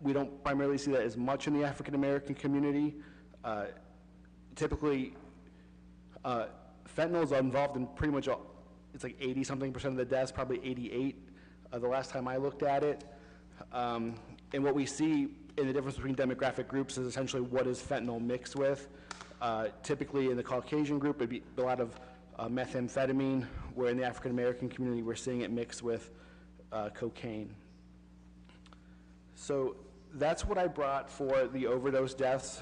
We don't primarily see that as much in the African American community. Typically, fentanyl is involved in pretty much all, it's like 80-something% of the deaths, probably 88 the last time I looked at it. And what we see in the difference between demographic groups is essentially what is fentanyl mixed with. Typically in the Caucasian group, it'd be a lot of methamphetamine, where in the African American community, we're seeing it mixed with cocaine. So that's what I brought for the overdose deaths.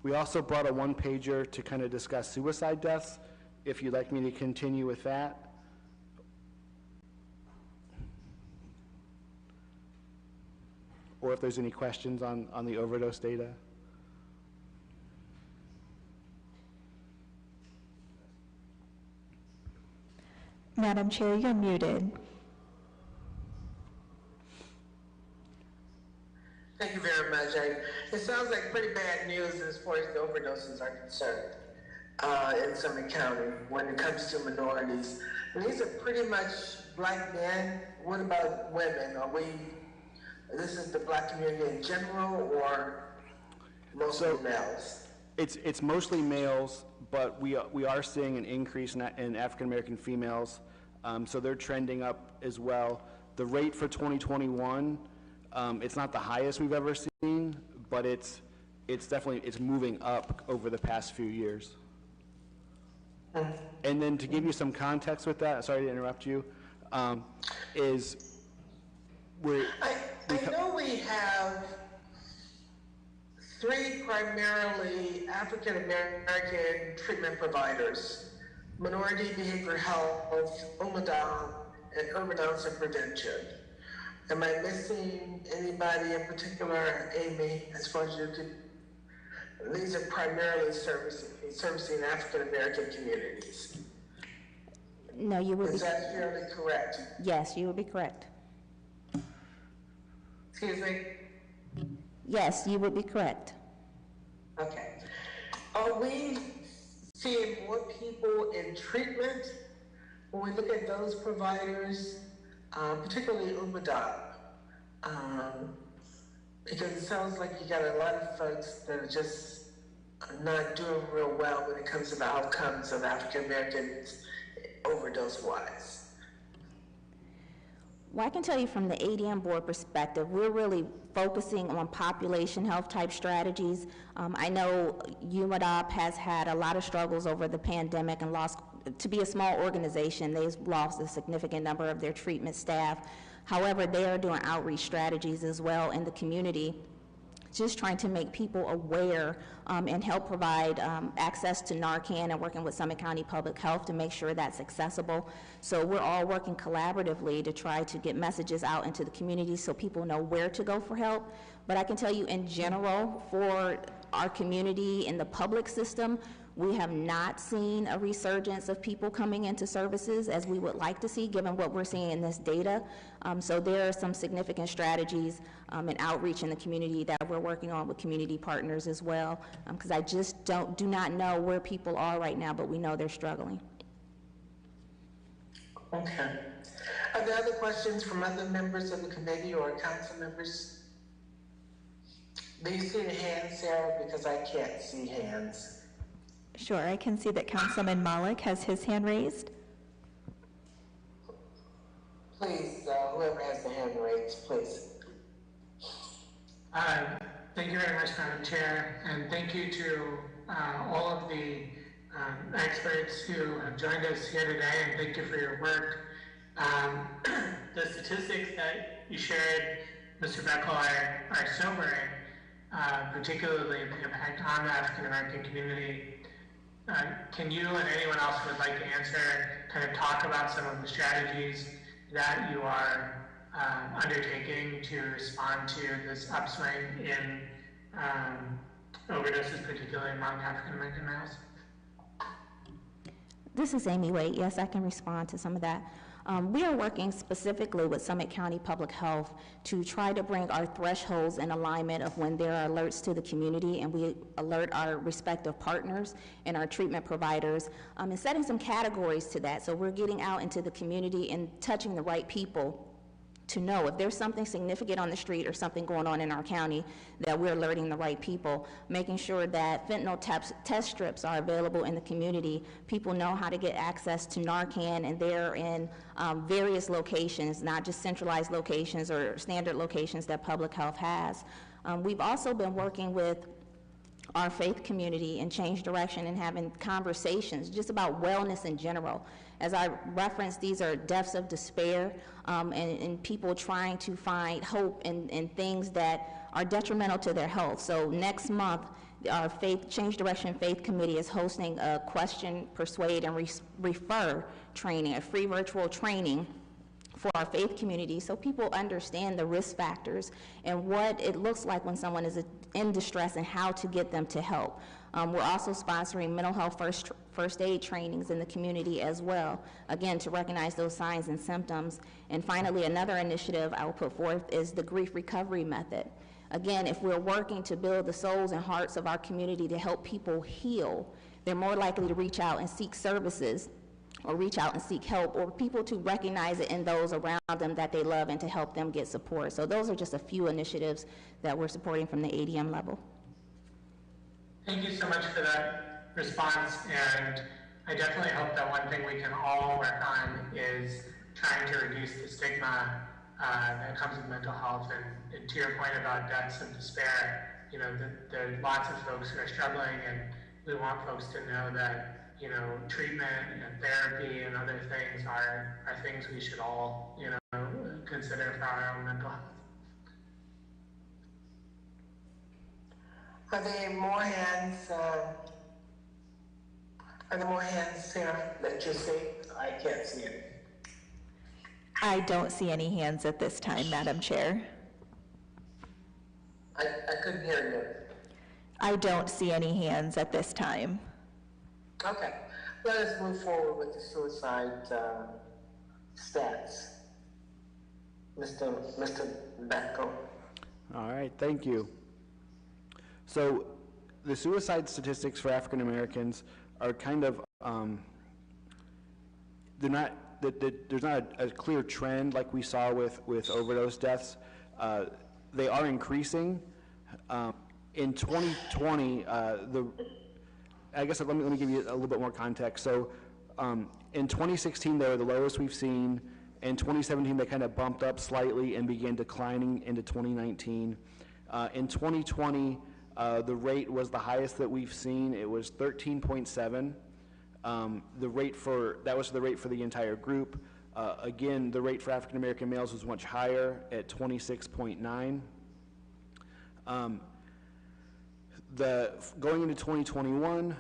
We also brought a one-pager to kind of discuss suicide deaths, if you'd like me to continue with that. Or if there's any questions on the overdose data. Madam Chair, you're muted. Thank you very much. It sounds like pretty bad news as far as the overdoses are concerned in Summit County when it comes to minorities. And these are pretty much black men. What about women? This is the black community in general, or mostly males? It's mostly males, but we are seeing an increase in African American females, so they're trending up as well. The rate for 2021, it's not the highest we've ever seen, but it's definitely moving up over the past few years. And then to give you some context with that, sorry to interrupt you, I know we have 3 primarily African American treatment providers: Minority Behavioral Health, UMADAM, and Urban Onset Prevention. Am I missing anybody in particular, Amy, as far as you could? These are primarily servicing African American communities. No, you would be. Is that fairly correct? Yes, you would be correct. Excuse me? Yes, you would be correct. Okay. Are we seeing more people in treatment when we look at those providers, particularly UMADAM? Because it sounds like you got a lot of folks that are just not doing real well when it comes to the outcomes of African Americans overdose-wise. Well, I can tell you from the ADM board perspective, we're really focusing on population health type strategies. I know UMADAP has had a lot of struggles over the pandemic and to be a small organization, they've lost a significant number of their treatment staff. However, they are doing outreach strategies as well in the community just trying to make people aware and help provide access to Narcan, and working with Summit County Public Health to make sure that's accessible. So we're all working collaboratively to try to get messages out into the community so people know where to go for help. But I can tell you in general, for our community in the public system, we have not seen a resurgence of people coming into services as we would like to see, given what we're seeing in this data. So there are some significant strategies and outreach in the community that we're working on with community partners as well, because I just do not know where people are right now, but we know they're struggling. Okay. Are there other questions from other members of the committee or council members? Do you see the hands, Sarah? Because I can't see hands. Sure, I can see that Councilman Malik has his hand raised. Please, whoever has the hand raised, please. Thank you very much, Madam Chair, and thank you to all of the experts who have joined us here today, and thank you for your work. The statistics that you shared, Mr. Beckel, are sobering, particularly the impact on the African American community. Can you and anyone else who would like to answer kind of talk about some of the strategies that you are undertaking to respond to this upswing in overdoses, particularly among African American males? This is Amy Wade. Yes, I can respond to some of that. We are working specifically with Summit County Public Health to try to bring our thresholds in alignment of when there are alerts to the community, and we alert our respective partners and our treatment providers, and setting some categories to that. So we're getting out into the community and touching the right people to know if there's something significant on the street or something going on in our county, that we're alerting the right people, making sure that fentanyl test strips are available in the community. People know how to get access to Narcan, and they're in various locations, not just centralized locations or standard locations that public health has. We've also been working with our faith community and Change Direction and having conversations just about wellness in general. As I referenced, these are deaths of despair and people trying to find hope in things that are detrimental to their health. So next month, our Change Direction Faith Committee is hosting a question, persuade, and refer training, a free virtual training for our faith community, so people understand the risk factors and what it looks like when someone is in distress and how to get them to help. We're also sponsoring mental health first aid trainings in the community as well, again, to recognize those signs and symptoms. And finally, another initiative I will put forth is the grief recovery method. Again, if we're working to build the souls and hearts of our community to help people heal, they're more likely to reach out and seek services, or reach out and seek help, or people to recognize it in those around them that they love and to help them get support. So those are just a few initiatives that we're supporting from the ADM level. Thank you so much for that response, and I definitely hope that one thing we can all work on is trying to reduce the stigma that comes with mental health. And to your point about deaths of despair, you know, there are lots of folks who are struggling, and we want folks to know that, you know, treatment and therapy and other things are things we should all, you know, consider for our own mental health. Are there more hands? Are there more hands, Sarah, that you see? I can't see it. I don't see any hands at this time, Madam Chair. I couldn't hear you. I don't see any hands at this time. Okay, let us move forward with the suicide stats. Mr. Beckel. All right, thank you. So the suicide statistics for African Americans are kind of, there's not a clear trend like we saw with overdose deaths. They are increasing. In 2020, I guess let me give you a little bit more context. So in 2016, they were the lowest we've seen. In 2017, they kind of bumped up slightly and began declining into 2019. In 2020, the rate was the highest that we've seen. It was 13.7. That was the rate for the entire group. Again, the rate for African American males was much higher at 26.9. Going into 2021,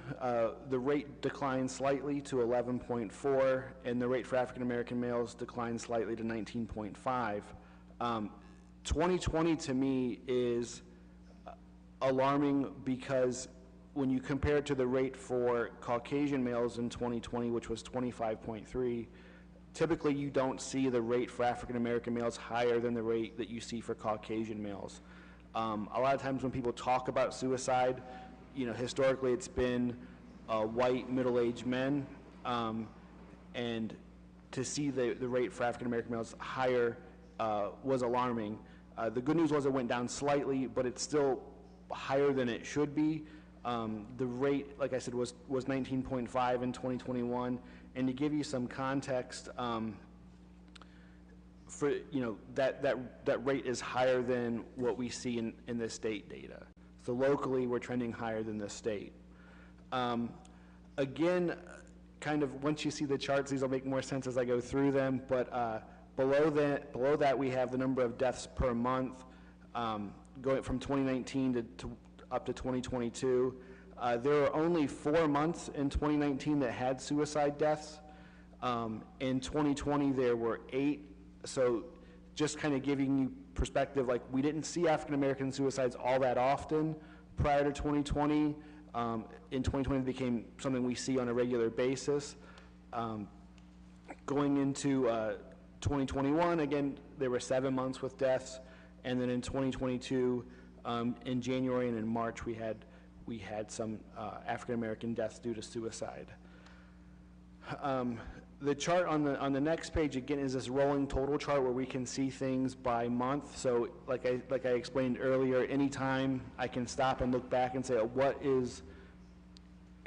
the rate declined slightly to 11.4, and the rate for African American males declined slightly to 19.5. 2020 to me is alarming because when you compare it to the rate for Caucasian males in 2020, which was 25.3, typically you don't see the rate for African American males higher than the rate that you see for Caucasian males. A lot of times when people talk about suicide, historically it's been white middle-aged men, and to see the rate for African American males higher was alarming. The good news was it went down slightly, but it's still higher than it should be. The rate, like I said, was 19.5 in 2021, and to give you some context, for that rate is higher than what we see in the state data. So locally, we're trending higher than the state. Again, kind of once you see the charts, these will make more sense as I go through them. But below that, we have the number of deaths per month, going from 2019 to up to 2022. There were only 4 months in 2019 that had suicide deaths. In 2020, there were 8. So just kind of giving you perspective, like we didn't see African American suicides all that often prior to 2020. In 2020, it became something we see on a regular basis. Going into 2021, again, there were 7 months with deaths, and then in 2022, in January and in March, we had some African American deaths due to suicide. The chart on the next page again is this rolling total chart where we can see things by month. So like I explained earlier, anytime I can stop and look back and say, if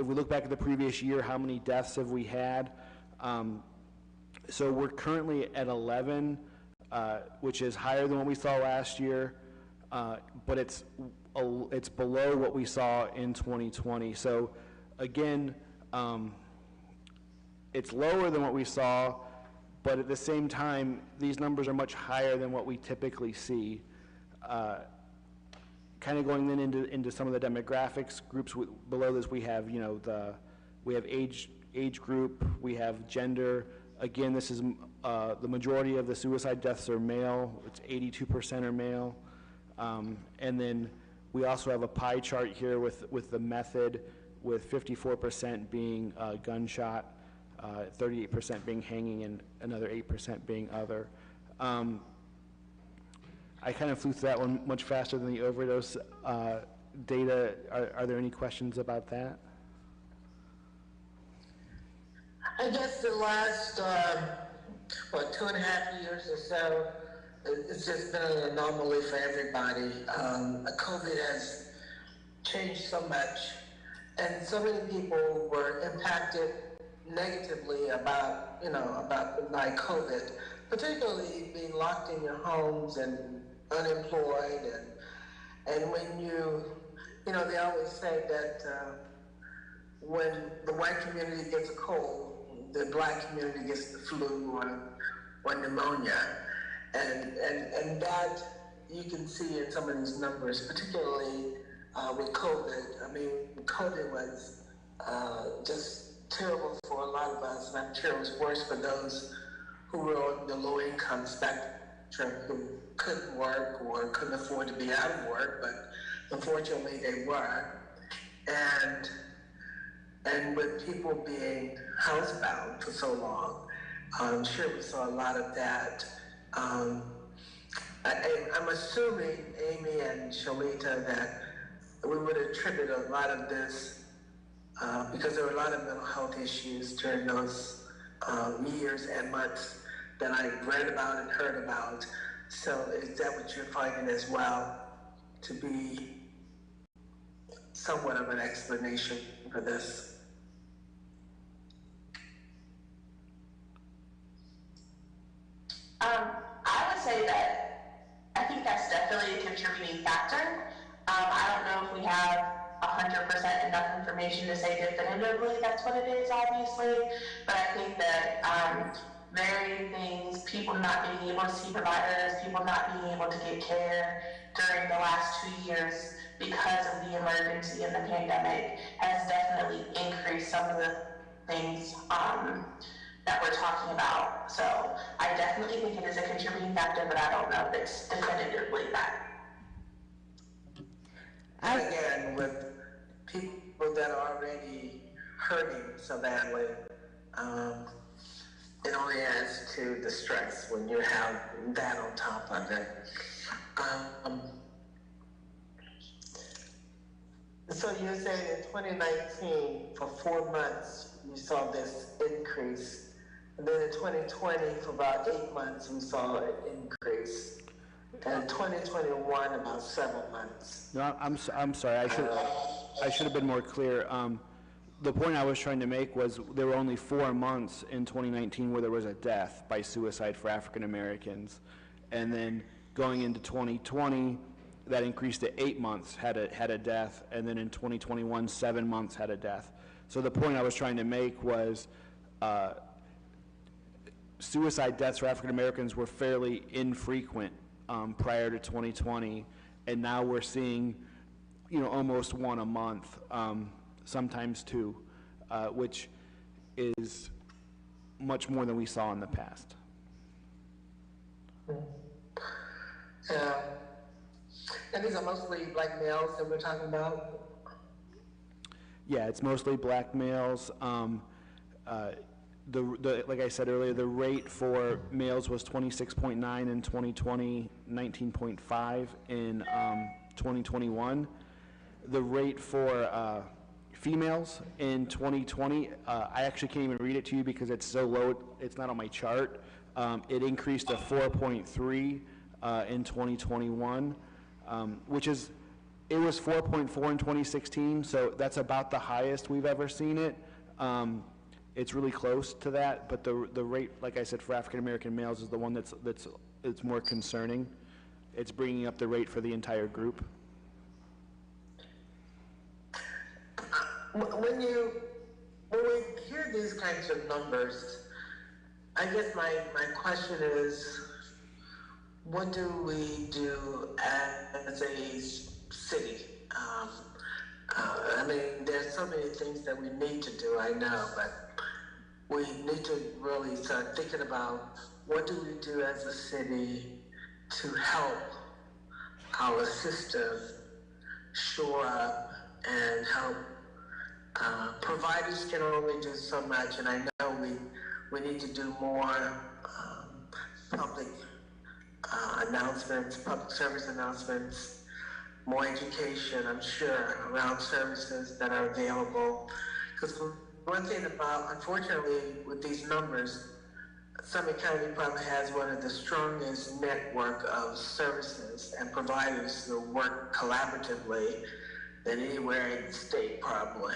we look back at the previous year, how many deaths have we had? So we're currently at 11, which is higher than what we saw last year, but it's below what we saw in 2020. So again, it's lower than what we saw, but at the same time, these numbers are much higher than what we typically see. Kind of going then into some of the demographics groups below this, we have age group, we have gender. Again, this is the majority of the suicide deaths are male. It's 82% are male, and then we also have a pie chart here with the method, with 54% being gunshot. 38% being hanging, and another 8% being other. I kind of flew through that one much faster than the overdose data. Are there any questions about that? I guess the last, 2.5 years or so, it's just been an anomaly for everybody. COVID has changed so much, and so many people were impacted negatively about by COVID, particularly being locked in your homes and unemployed, and when they always say that when the white community gets a cold, the black community gets the flu or pneumonia, and that you can see in some of these numbers, particularly with COVID. I mean, COVID was just terrible for a lot of us, and I'm sure it was worse for those who were on the low-income spectrum, who couldn't work or couldn't afford to be out of work, but unfortunately they were. And with people being housebound for so long, I'm sure we saw a lot of that. I'm assuming, Amy and Shalita, that we would attribute a lot of this because there were a lot of mental health issues during those years and months that I read about and heard about. So is that what you're finding as well, to be somewhat of an explanation for this? I would say that I think that's definitely a contributing factor. I don't know if we have 100% enough information to say definitively that's what it is, obviously, but I think that varying things, people not being able to see providers, people not being able to get care during the last 2 years because of the emergency and the pandemic has definitely increased some of the things that we're talking about. So I definitely think it is a contributing factor, but I don't know if it's definitively that. And again, with people that are already hurting so badly, it only adds to the stress when you have that on top of it. So you're saying in 2019, for 4 months, you saw this increase. And then in 2020, for about 8 months, we saw an increase. And in 2021, about 7 months. No, I'm sorry. I should have been more clear. The point I was trying to make was there were only 4 months in 2019 where there was a death by suicide for African Americans, and then going into 2020, that increased to 8 months had a death, and then in 2021, 7 months had a death. So the point I was trying to make was suicide deaths for African Americans were fairly infrequent prior to 2020, and now we're seeing, almost one a month, sometimes two, which is much more than we saw in the past. Yeah. And these are mostly black males that we're talking about? Yeah, it's mostly black males. Like I said earlier, the rate for males was 26.9 in 2020, 19.5 in 2021. The rate for females in 2020, I actually can't even read it to you because it's so low, it's not on my chart. It increased to 4.3 in 2021, which is, it was 4.4 in 2016, so that's about the highest we've ever seen it. It's really close to that, but the rate, like I said, for African American males is the one that's more concerning. It's bringing up the rate for the entire group. When we hear these kinds of numbers, I guess my question is, what do we do as a city? I mean, there's so many things that we need to do, I know, but we need to really start thinking about what do we do as a city to help our system shore up and help. Providers can only do so much, and I know we need to do more public announcements, public service announcements, more education, I'm sure, around services that are available. Because one thing about, unfortunately, with these numbers, Summit County probably has one of the strongest network of services and providers that work collaboratively than anywhere in the state, probably.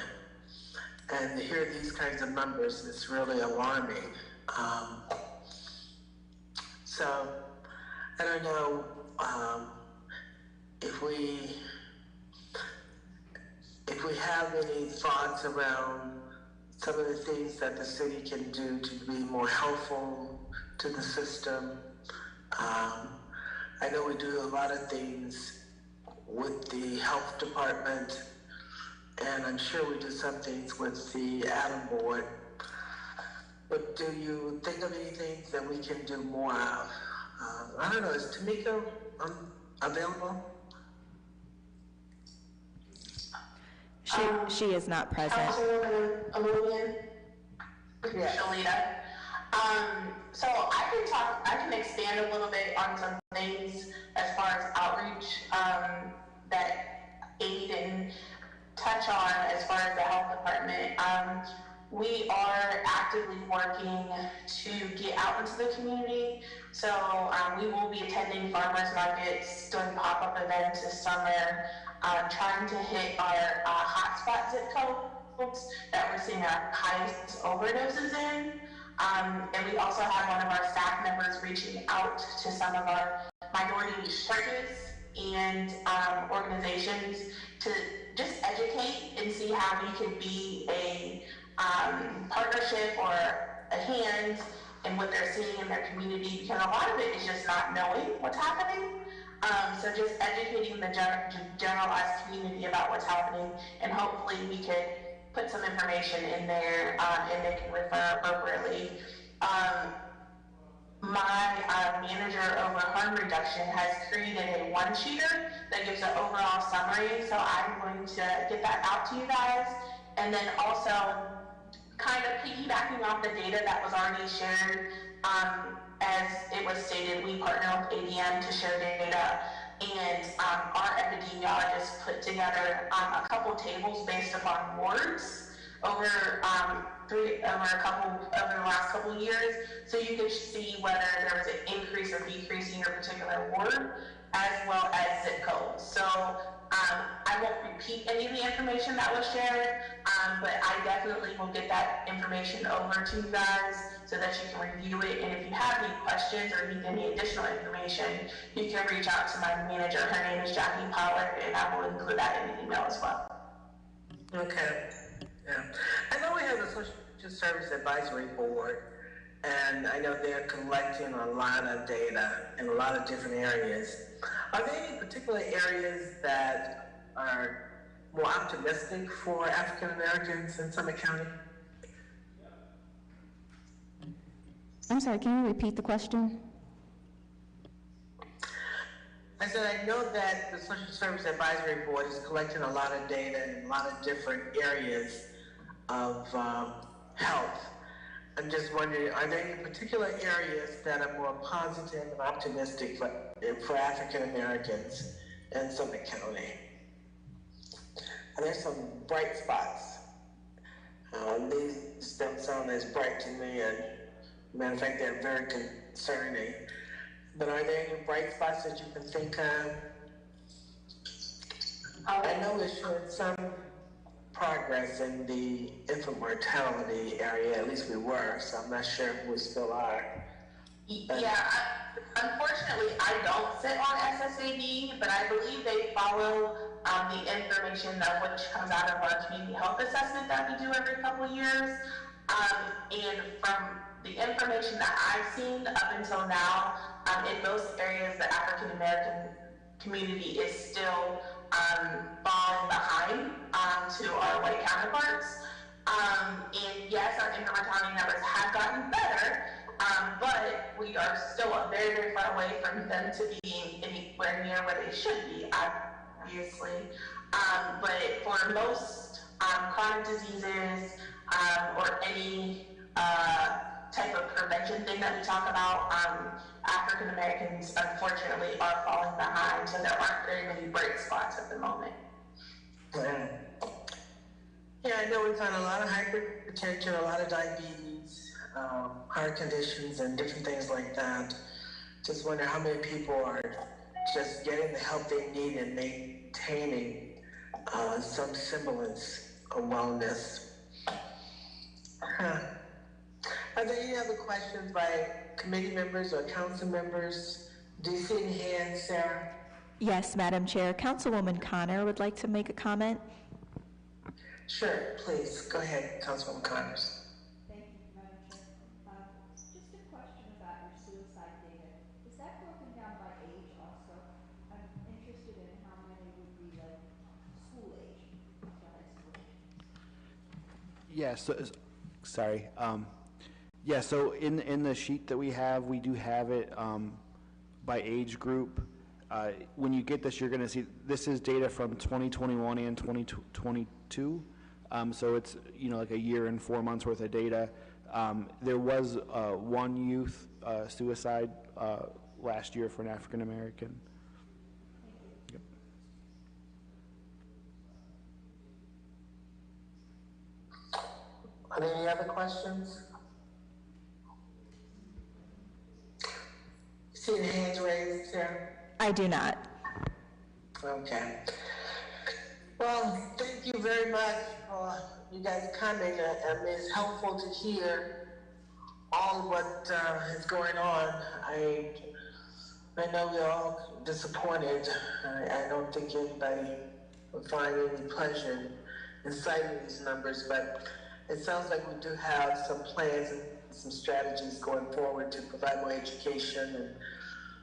And to hear these kinds of numbers is really alarming. So, I don't know if we have any thoughts around some of the things that the city can do to be more helpful to the system. I know we do a lot of things with the health department, and I'm sure we do some things with the Adam Board. But do you think of anything that we can do more of? I don't know, is Tamika available? She is not present. Councilwoman Alumian? Yes. Shalita. So I can expand a little bit on some things as far as outreach that Amy didn't touch on as far as the health department. We are actively working to get out into the community. So we will be attending farmers markets, doing pop-up events this summer, trying to hit our hotspot zip codes that we're seeing our highest overdoses in. And we also have one of our staff members reaching out to some of our minority churches and organizations to just educate and see how we could be a partnership or a hand in what they're seeing in their community, because a lot of it is just not knowing what's happening. So just educating the generalized community about what's happening, and hopefully we could put some information in there, and they can refer appropriately. My manager over harm reduction has created a one-sheeter that gives an overall summary, so I'm going to get that out to you guys. And then also, kind of piggybacking off the data that was already shared, as it was stated, we partner with ADM to share data, and our epidemiologist put together a couple tables based upon wards over the last couple of years, so you could see whether there was an increase or decrease in your particular ward, as well as zip codes. So I won't repeat any of the information that was shared, but I definitely will get that information over to you guys so that you can review it. And if you have any questions or need any additional information, you can reach out to my manager. Her name is Jackie Pollard, and I will include that in the email as well. Okay. Yeah. I know we have a Social Service Advisory Board, and I know they're collecting a lot of data in a lot of different areas. Are there any particular areas that are more optimistic for African Americans in Summit County? I'm sorry, can you repeat the question? I said, I know that the Social Service Advisory Board is collecting a lot of data in a lot of different areas of health. I'm just wondering, are there any particular areas that are more positive and optimistic for African Americans in Summit County? Are there some bright spots? These don't sound as bright to me, and matter of fact, they're very concerning. But are there any bright spots that you can think of? I know we're showing some progress in the infant mortality area, at least we were, so I'm not sure if we still are. Yeah, unfortunately, I don't sit on SSAD, but I believe they follow the information of which comes out of our community health assessment that we do every couple of years. And from the information that I've seen up until now, in most areas, the African American community is still falling behind to our white counterparts. And yes, our infant mortality numbers have gotten better, but we are still very, very far away from them to being anywhere near where they should be, obviously. But for most chronic diseases or any type of prevention thing that we talk about, African Americans unfortunately are falling behind, so there aren't very many bright spots at the moment. Yeah, I know we find a lot of hypertension, a lot of diabetes, heart conditions, and different things like that. Just wonder how many people are just getting the help they need and maintaining some semblance of wellness. Are there any other questions by committee members or council members? Do you see any hands, Sarah? Yes, Madam Chair. Councilwoman Connor would like to make a comment. Sure, please. Go ahead, Councilwoman Connors. Thank you, Madam Chair. Just a question about your suicide data. Is that broken down by age also? I'm interested in how many would be like school age to high school age. Yes, sorry. Yeah, so in the sheet that we have, we do have it by age group. When you get this, you're going to see this is data from 2021 and 2022. So it's, like a year and 4 months worth of data. There was one youth suicide last year for an African American. Yep. Are there any other questions? See the hands raised, Sarah? I do not. Okay. Well, thank you very much for you guys coming. It's helpful to hear all of what is going on. I know we're all disappointed. I don't think anybody will find any pleasure in citing these numbers, but it sounds like we do have some plans and some strategies going forward to provide more education and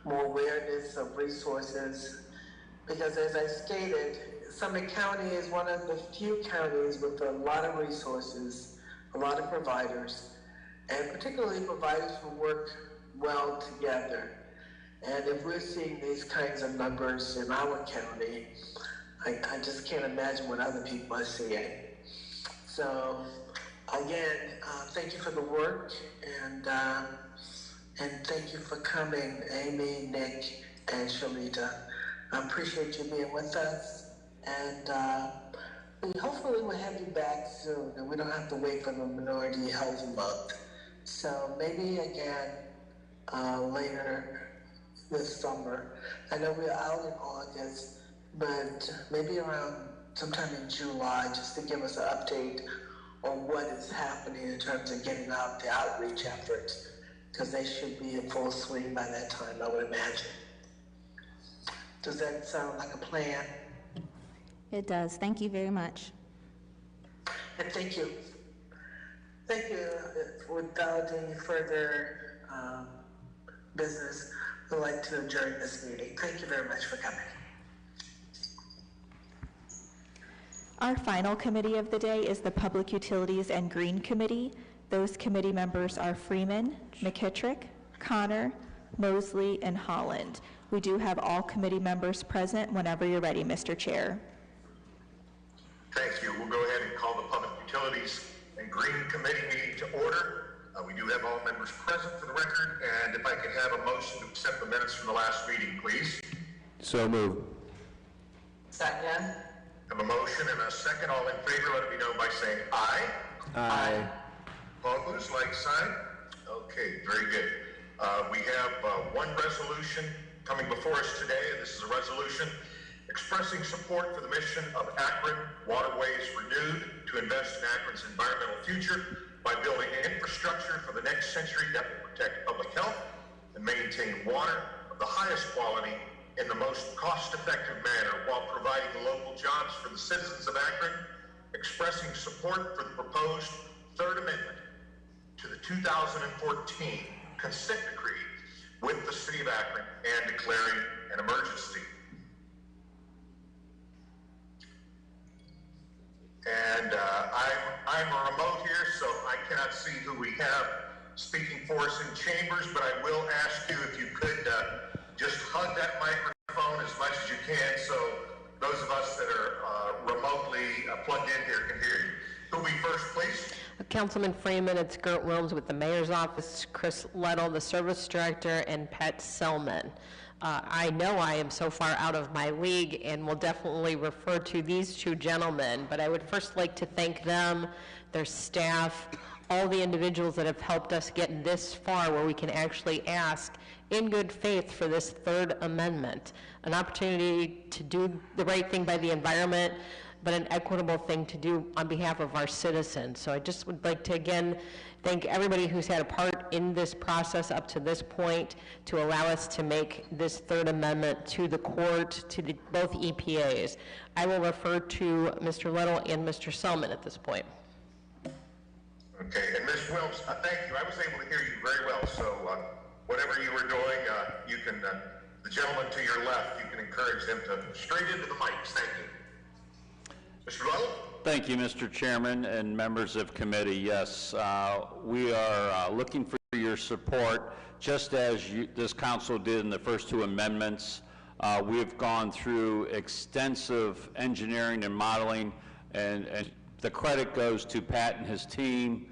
more awareness of resources. Because as I stated, Summit County is one of the few counties with a lot of resources, a lot of providers, and particularly providers who work well together. And if we're seeing these kinds of numbers in our county, I just can't imagine what other people are seeing. So again, thank you for the work, and thank you for coming, Amy, Nick, and Shalita. I appreciate you being with us, and hopefully we'll have you back soon, and we don't have to wait for the Minority Health Month. So maybe again later this summer. I know we're out in August, but maybe around sometime in July, just to give us an update on what is happening in terms of getting out the outreach efforts, because they should be in full swing by that time, I would imagine. Does that sound like a plan? It does. Thank you very much. And thank you. Thank you. Without any further business, I'd like to adjourn this meeting. Thank you very much for coming. Our final committee of the day is the Public Utilities and Green Committee. Those committee members are Freeman, McKittrick, Connor, Mosley, and Holland. We do have all committee members present whenever you're ready, Mr. Chair. Thank you. We'll go ahead and call the Public Utilities and Green Committee meeting to order. We do have all members present for the record, and if I could have a motion to accept the minutes from the last meeting, please. So moved. Second. Have a motion and a second. All in favor, let it be known by saying aye. Aye. Opposed, like sign. Okay, very good. We have one resolution coming before us today, and this is a resolution expressing support for the mission of Akron Waterways Renewed to invest in Akron's environmental future by building infrastructure for the next century that will protect public health and maintain water of the highest quality in the most cost-effective manner while providing local jobs for the citizens of Akron, expressing support for the proposed Third Amendment to the 2014 consent decree with the City of Akron and declaring an emergency. And I'm remote here, so I cannot see who we have speaking for us in chambers, but I will ask you if you could just hug that microphone as much as you can, so those of us that are remotely plugged in here can hear you. Who'll be first, please? Councilman Freeman, it's Gert Wilms with the Mayor's Office, Chris Lettle, the Service Director, and Pat Selman. I know I am so far out of my league and will definitely refer to these two gentlemen, but I would first like to thank them, their staff, all the individuals that have helped us get this far where we can actually ask in good faith for this Third Amendment, an opportunity to do the right thing by the environment, but an equitable thing to do on behalf of our citizens. So I just would like to again thank everybody who's had a part in this process up to this point to allow us to make this Third Amendment to the court, to both EPAs. I will refer to Mr. Lettle and Mr. Selman at this point. Okay, and Ms. Wilms, thank you. I was able to hear you very well, so whatever you were doing, you can, the gentleman to your left, you can encourage them to straight into the mics. Thank you. Mr. Lettle? Thank you, Mr. Chairman and members of committee. Yes, we are looking for your support, just as this council did in the first two amendments. We have gone through extensive engineering and modeling, and the credit goes to Pat and his team.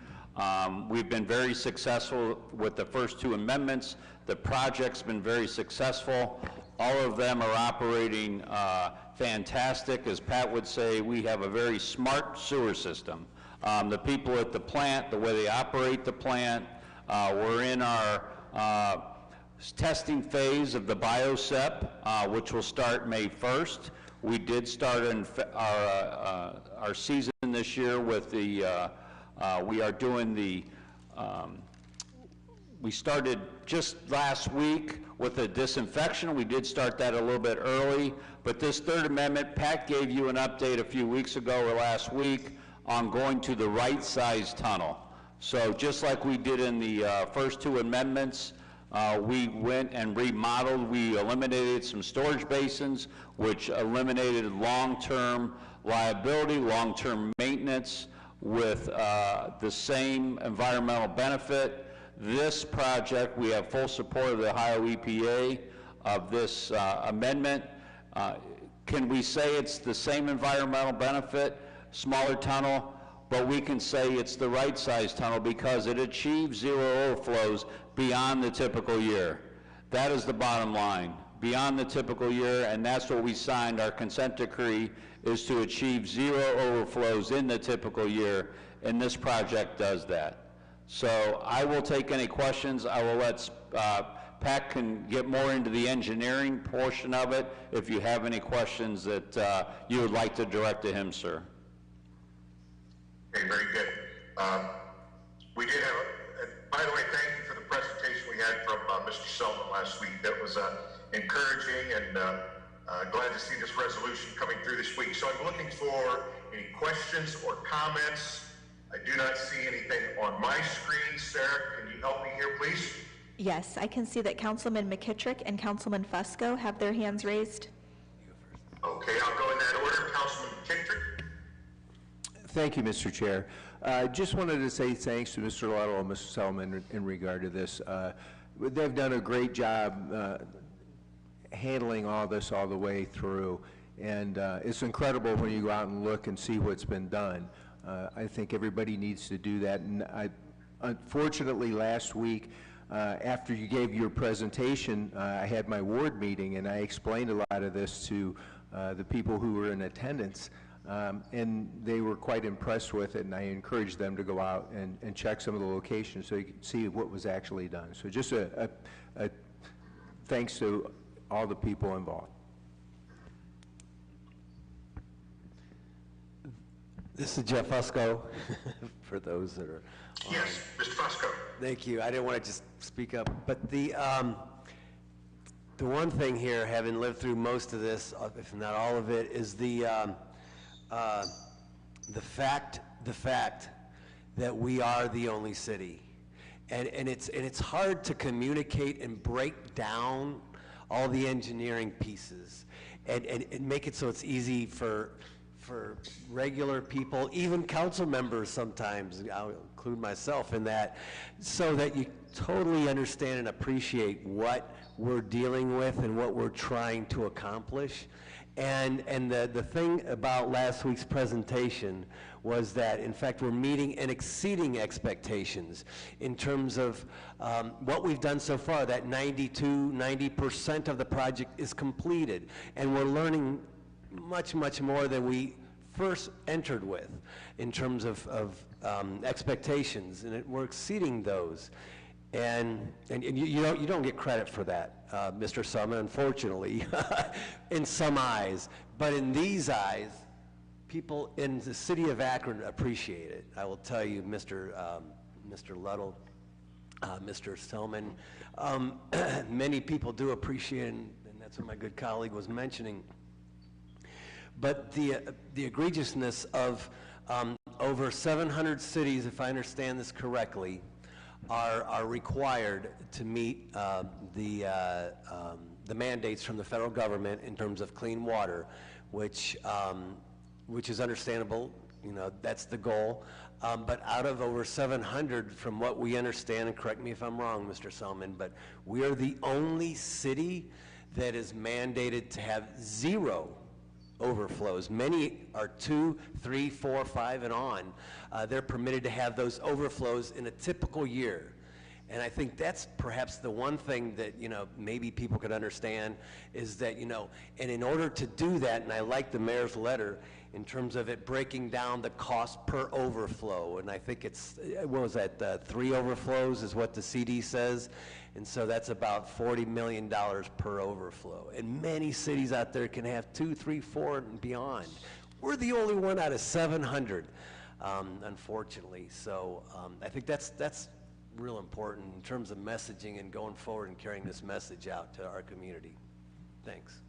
We've been very successful with the first two amendments. The project's been very successful. All of them are operating fantastic. As Pat would say, we have a very smart sewer system. The people at the plant, the way they operate the plant, we're in our testing phase of the BioSep, which will start May 1st. We did start in our season this year with the, we are doing the, we started just last week with a disinfection. We did start that a little bit early, but this Third Amendment, Pat gave you an update a few weeks ago or last week on going to the right size tunnel. So just like we did in the first two amendments, We went and remodeled, we eliminated some storage basins, which eliminated long-term liability, long-term maintenance with the same environmental benefit. This project, we have full support of the Ohio EPA of this amendment. Can we say it's the same environmental benefit, smaller tunnel, but we can say it's the right size tunnel because it achieves zero overflows beyond the typical year. That is the bottom line, beyond the typical year, and that's what we signed. Our consent decree is to achieve zero overflows in the typical year, and this project does that. So I will take any questions. I will let Pat can get more into the engineering portion of it if you have any questions that you would like to direct to him, sir. Okay, very good. We did have, and by the way, thank you for the presentation we had from Mr. Selman last week. That was encouraging, and glad to see this resolution coming through this week. So I'm looking for any questions or comments. I do not see anything on my screen. Sarah, can you help me here, please? Yes, I can see that Councilman McKittrick and Councilman Fusco have their hands raised. Okay, I'll go in that order. Councilman McKittrick. Thank you, Mr. Chair. Just wanted to say thanks to Mr. Luddle and Mr. Selman in regard to this. They've done a great job handling all this all the way through, and it's incredible when you go out and look and see what's been done. I think everybody needs to do that, and unfortunately last week, after you gave your presentation, I had my ward meeting, and I explained a lot of this to the people who were in attendance. And they were quite impressed with it, and I encouraged them to go out and check some of the locations so you could see what was actually done. So just a thanks to all the people involved. This is Jeff Fusco, for those that are on. Yes, Mr. Fusco. Thank you. I didn't want to just speak up, but the one thing here, having lived through most of this, if not all of it, is the fact that we are the only city, and it's hard to communicate and break down all the engineering pieces and make it so it's easy for regular people, even council members sometimes, I'll include myself in that, so that you totally understand and appreciate what we're dealing with and what we're trying to accomplish. And the thing about last week's presentation was that, in fact, we're meeting and exceeding expectations in terms of what we've done so far. That 90% of the project is completed, and we're learning much, much more than we first entered with in terms of expectations, and we're exceeding those. And you don't get credit for that, Mr. Summer, unfortunately, in some eyes. But in these eyes, people in the city of Akron appreciate it. I will tell you, Mr. Luddle, Mr. Selman, many people do appreciate it, and that's what my good colleague was mentioning. But the egregiousness of over 700 cities, if I understand this correctly, are required to meet the mandates from the federal government in terms of clean water, which is understandable. You know, that's the goal. But out of over 700, from what we understand, and correct me if I'm wrong, Mr. Selman, but we are the only city that is mandated to have zero overflows. Many are 2, 3, 4, 5, and on. They're permitted to have those overflows in a typical year. And I think that's perhaps the one thing that, maybe people could understand is that, and in order to do that, and I like the mayor's letter in terms of it breaking down the cost per overflow, and I think it's, what was that, 3 overflows is what the CD says, and so that's about $40 million per overflow. And many cities out there can have 2, 3, 4, and beyond. We're the only one out of 700, unfortunately. So I think that's real important in terms of messaging and going forward and carrying this message out to our community. Thanks.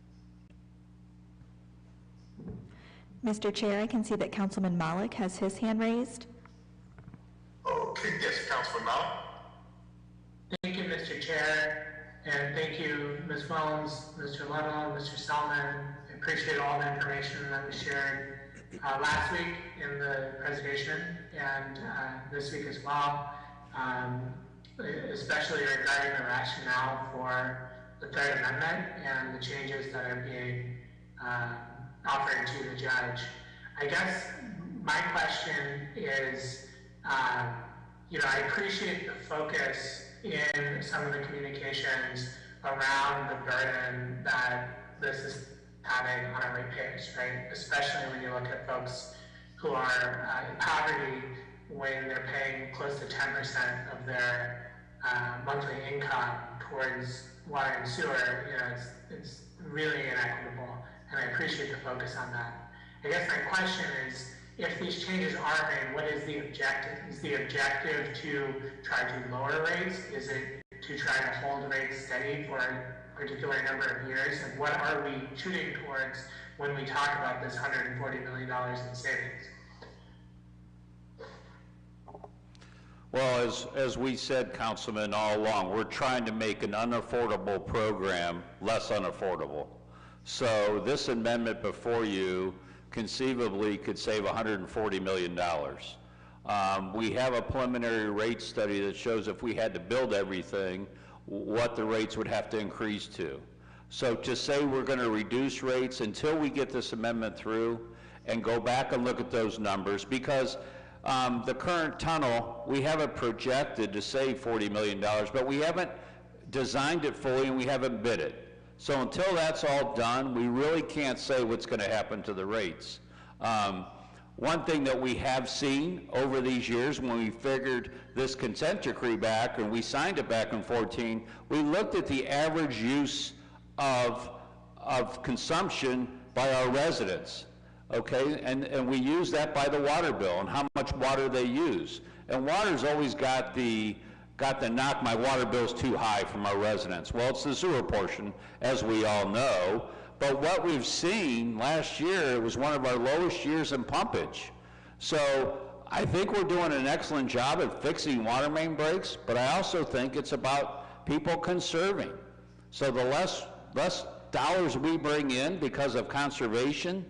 Mr. Chair, I can see that Councilman Malik has his hand raised. Okay, yes, Councilman Malik. Thank you, Mr. Chair, and thank you, Ms. Williams, Mr. Little, Mr. Selman. I appreciate all the information that was shared last week in the presentation and this week as well, especially regarding the rationale for the Third Amendment and the changes that are being offered to the judge. I guess my question is, I appreciate the focus in some of the communications around the burden that this is having on our ratepayers, right? Especially when you look at folks who are in poverty, when they're paying close to 10% of their monthly income towards water and sewer. It's really inequitable, and I appreciate the focus on that. I guess my question is, if these changes are made, what is the objective? Is the objective to try to lower rates? Is it to try to hold rates steady for a particular number of years? And what are we shooting towards when we talk about this $140 million in savings? Well, as we said, Councilman, all along, we're trying to make an unaffordable program less unaffordable. So this amendment before you conceivably could save $140 million. We have a preliminary rate study that shows if we had to build everything, what the rates would have to increase to. So to say we're going to reduce rates until we get this amendment through and go back and look at those numbers, because the current tunnel, we have it projected to save $40 million, but we haven't designed it fully and we haven't bid it. So until that's all done, we really can't say what's going to happen to the rates. One thing that we have seen over these years, when we figured this consent decree back and we signed it back in 2014, we looked at the average use of consumption by our residents, okay? And we use that by the water bill and how much water they use. And water's always got the knock, my water bill's too high from our residents. Well, it's the sewer portion, as we all know. But what we've seen last year, it was one of our lowest years in pumpage. So I think we're doing an excellent job at fixing water main breaks, but I also think it's about people conserving. So the less dollars we bring in because of conservation,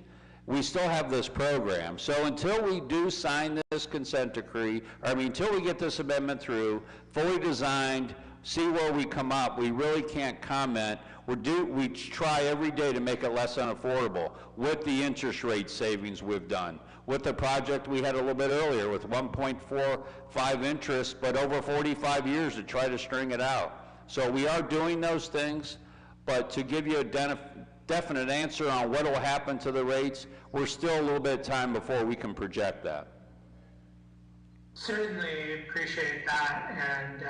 we still have this program. So until we do sign this consent decree, until we get this amendment through, fully designed, see where we come up, we really can't comment. We try every day to make it less unaffordable with the interest rate savings we've done. With the project we had a little bit earlier with 1.45 interest, but over 45 years to try to string it out. So we are doing those things, but to give you a definite answer on what will happen to the rates, we're still a little bit of time before we can project that. Certainly appreciate that, and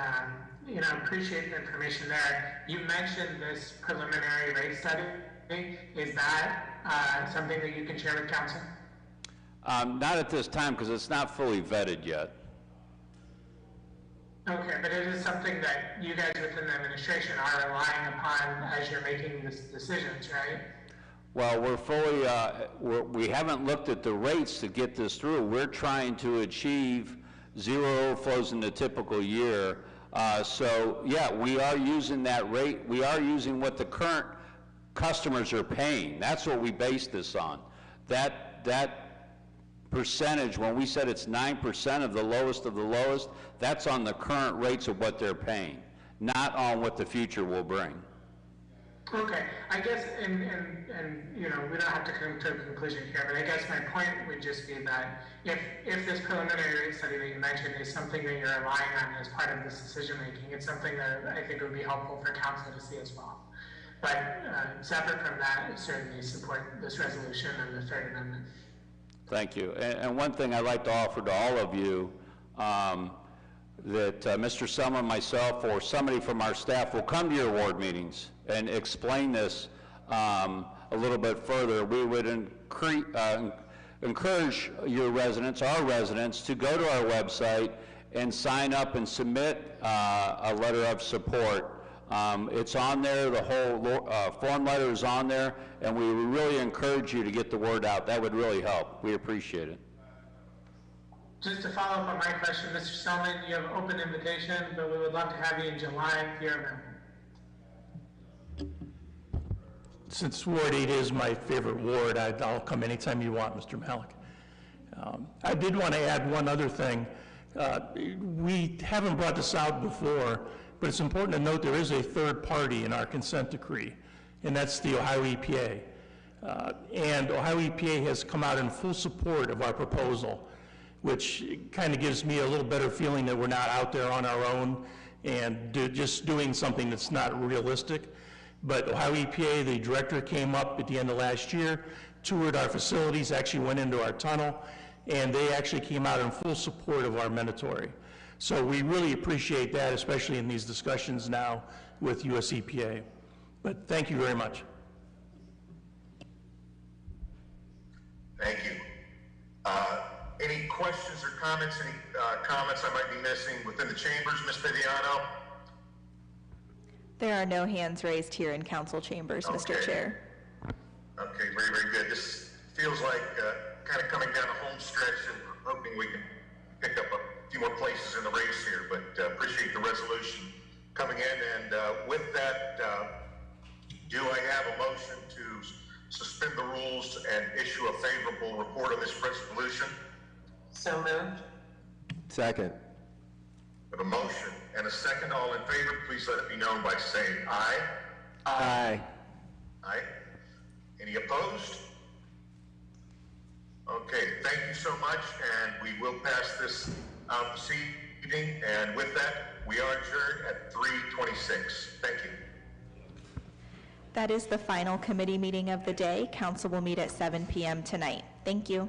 appreciate the information there. You mentioned this preliminary rate study. Is that something that you can share with council? Not at this time, because it's not fully vetted yet. Okay, but it is something that you guys within the administration are relying upon as you're making these decisions, right? Well, we're fully, we haven't looked at the rates to get this through. We're trying to achieve zero overflows in the typical year. So yeah, we are using that rate. We are using what the current customers are paying. That's what we base this on. That percentage, when we said it's 9% of the lowest, that's on the current rates of what they're paying, not on what the future will bring. Okay, I guess, and we don't have to come to a conclusion here, but I guess my point would just be that if this preliminary rate study that you mentioned is something that you're relying on as part of this decision making, it's something that I think would be helpful for council to see as well. But separate from that, I certainly support this resolution and the Third Amendment. Thank you. And one thing I'd like to offer to all of you, that Mr. Selman, myself, or somebody from our staff will come to your ward meetings and explain this a little bit further. We would encourage your residents, our residents, to go to our website and sign up and submit a letter of support. It's on there, the whole form letter is on there, and we really encourage you to get the word out. That would really help. We appreciate it. Just to follow up on my question, Mr. Selman, you have open invitation, but we would love to have you in July if you're available. Since Ward 8 is my favorite ward, I'll come anytime you want, Mr. Malik. I did want to add one other thing. We haven't brought this out before, but it's important to note there is a third party in our consent decree, and that's the Ohio EPA. And Ohio EPA has come out in full support of our proposal, which kind of gives me a little better feeling that we're not out there on our own and just doing something that's not realistic. But Ohio EPA, the director came up at the end of last year, toured our facilities, actually went into our tunnel, and they actually came out in full support of our mandatory. So we really appreciate that, especially in these discussions now with US EPA. But thank you very much. Thank you. Any questions or comments? Any comments I might be missing within the chambers, Ms. Viviano? There are no hands raised here in council chambers, Mr. Chair. Okay, very, very good. This feels like kind of coming down the home stretch, and hoping we can pick up a few more places in the race here, but appreciate the resolution coming in. And with that, do I have a motion to suspend the rules and issue a favorable report on this resolution? So moved. Second. We have a motion and a second. All in favor, please let it be known by saying aye. Aye. Aye. Any opposed? Okay, thank you so much, and we will pass this out this evening. And with that, we are adjourned at 3:26. Thank you. That is the final committee meeting of the day. Council will meet at 7 p.m. tonight. Thank you.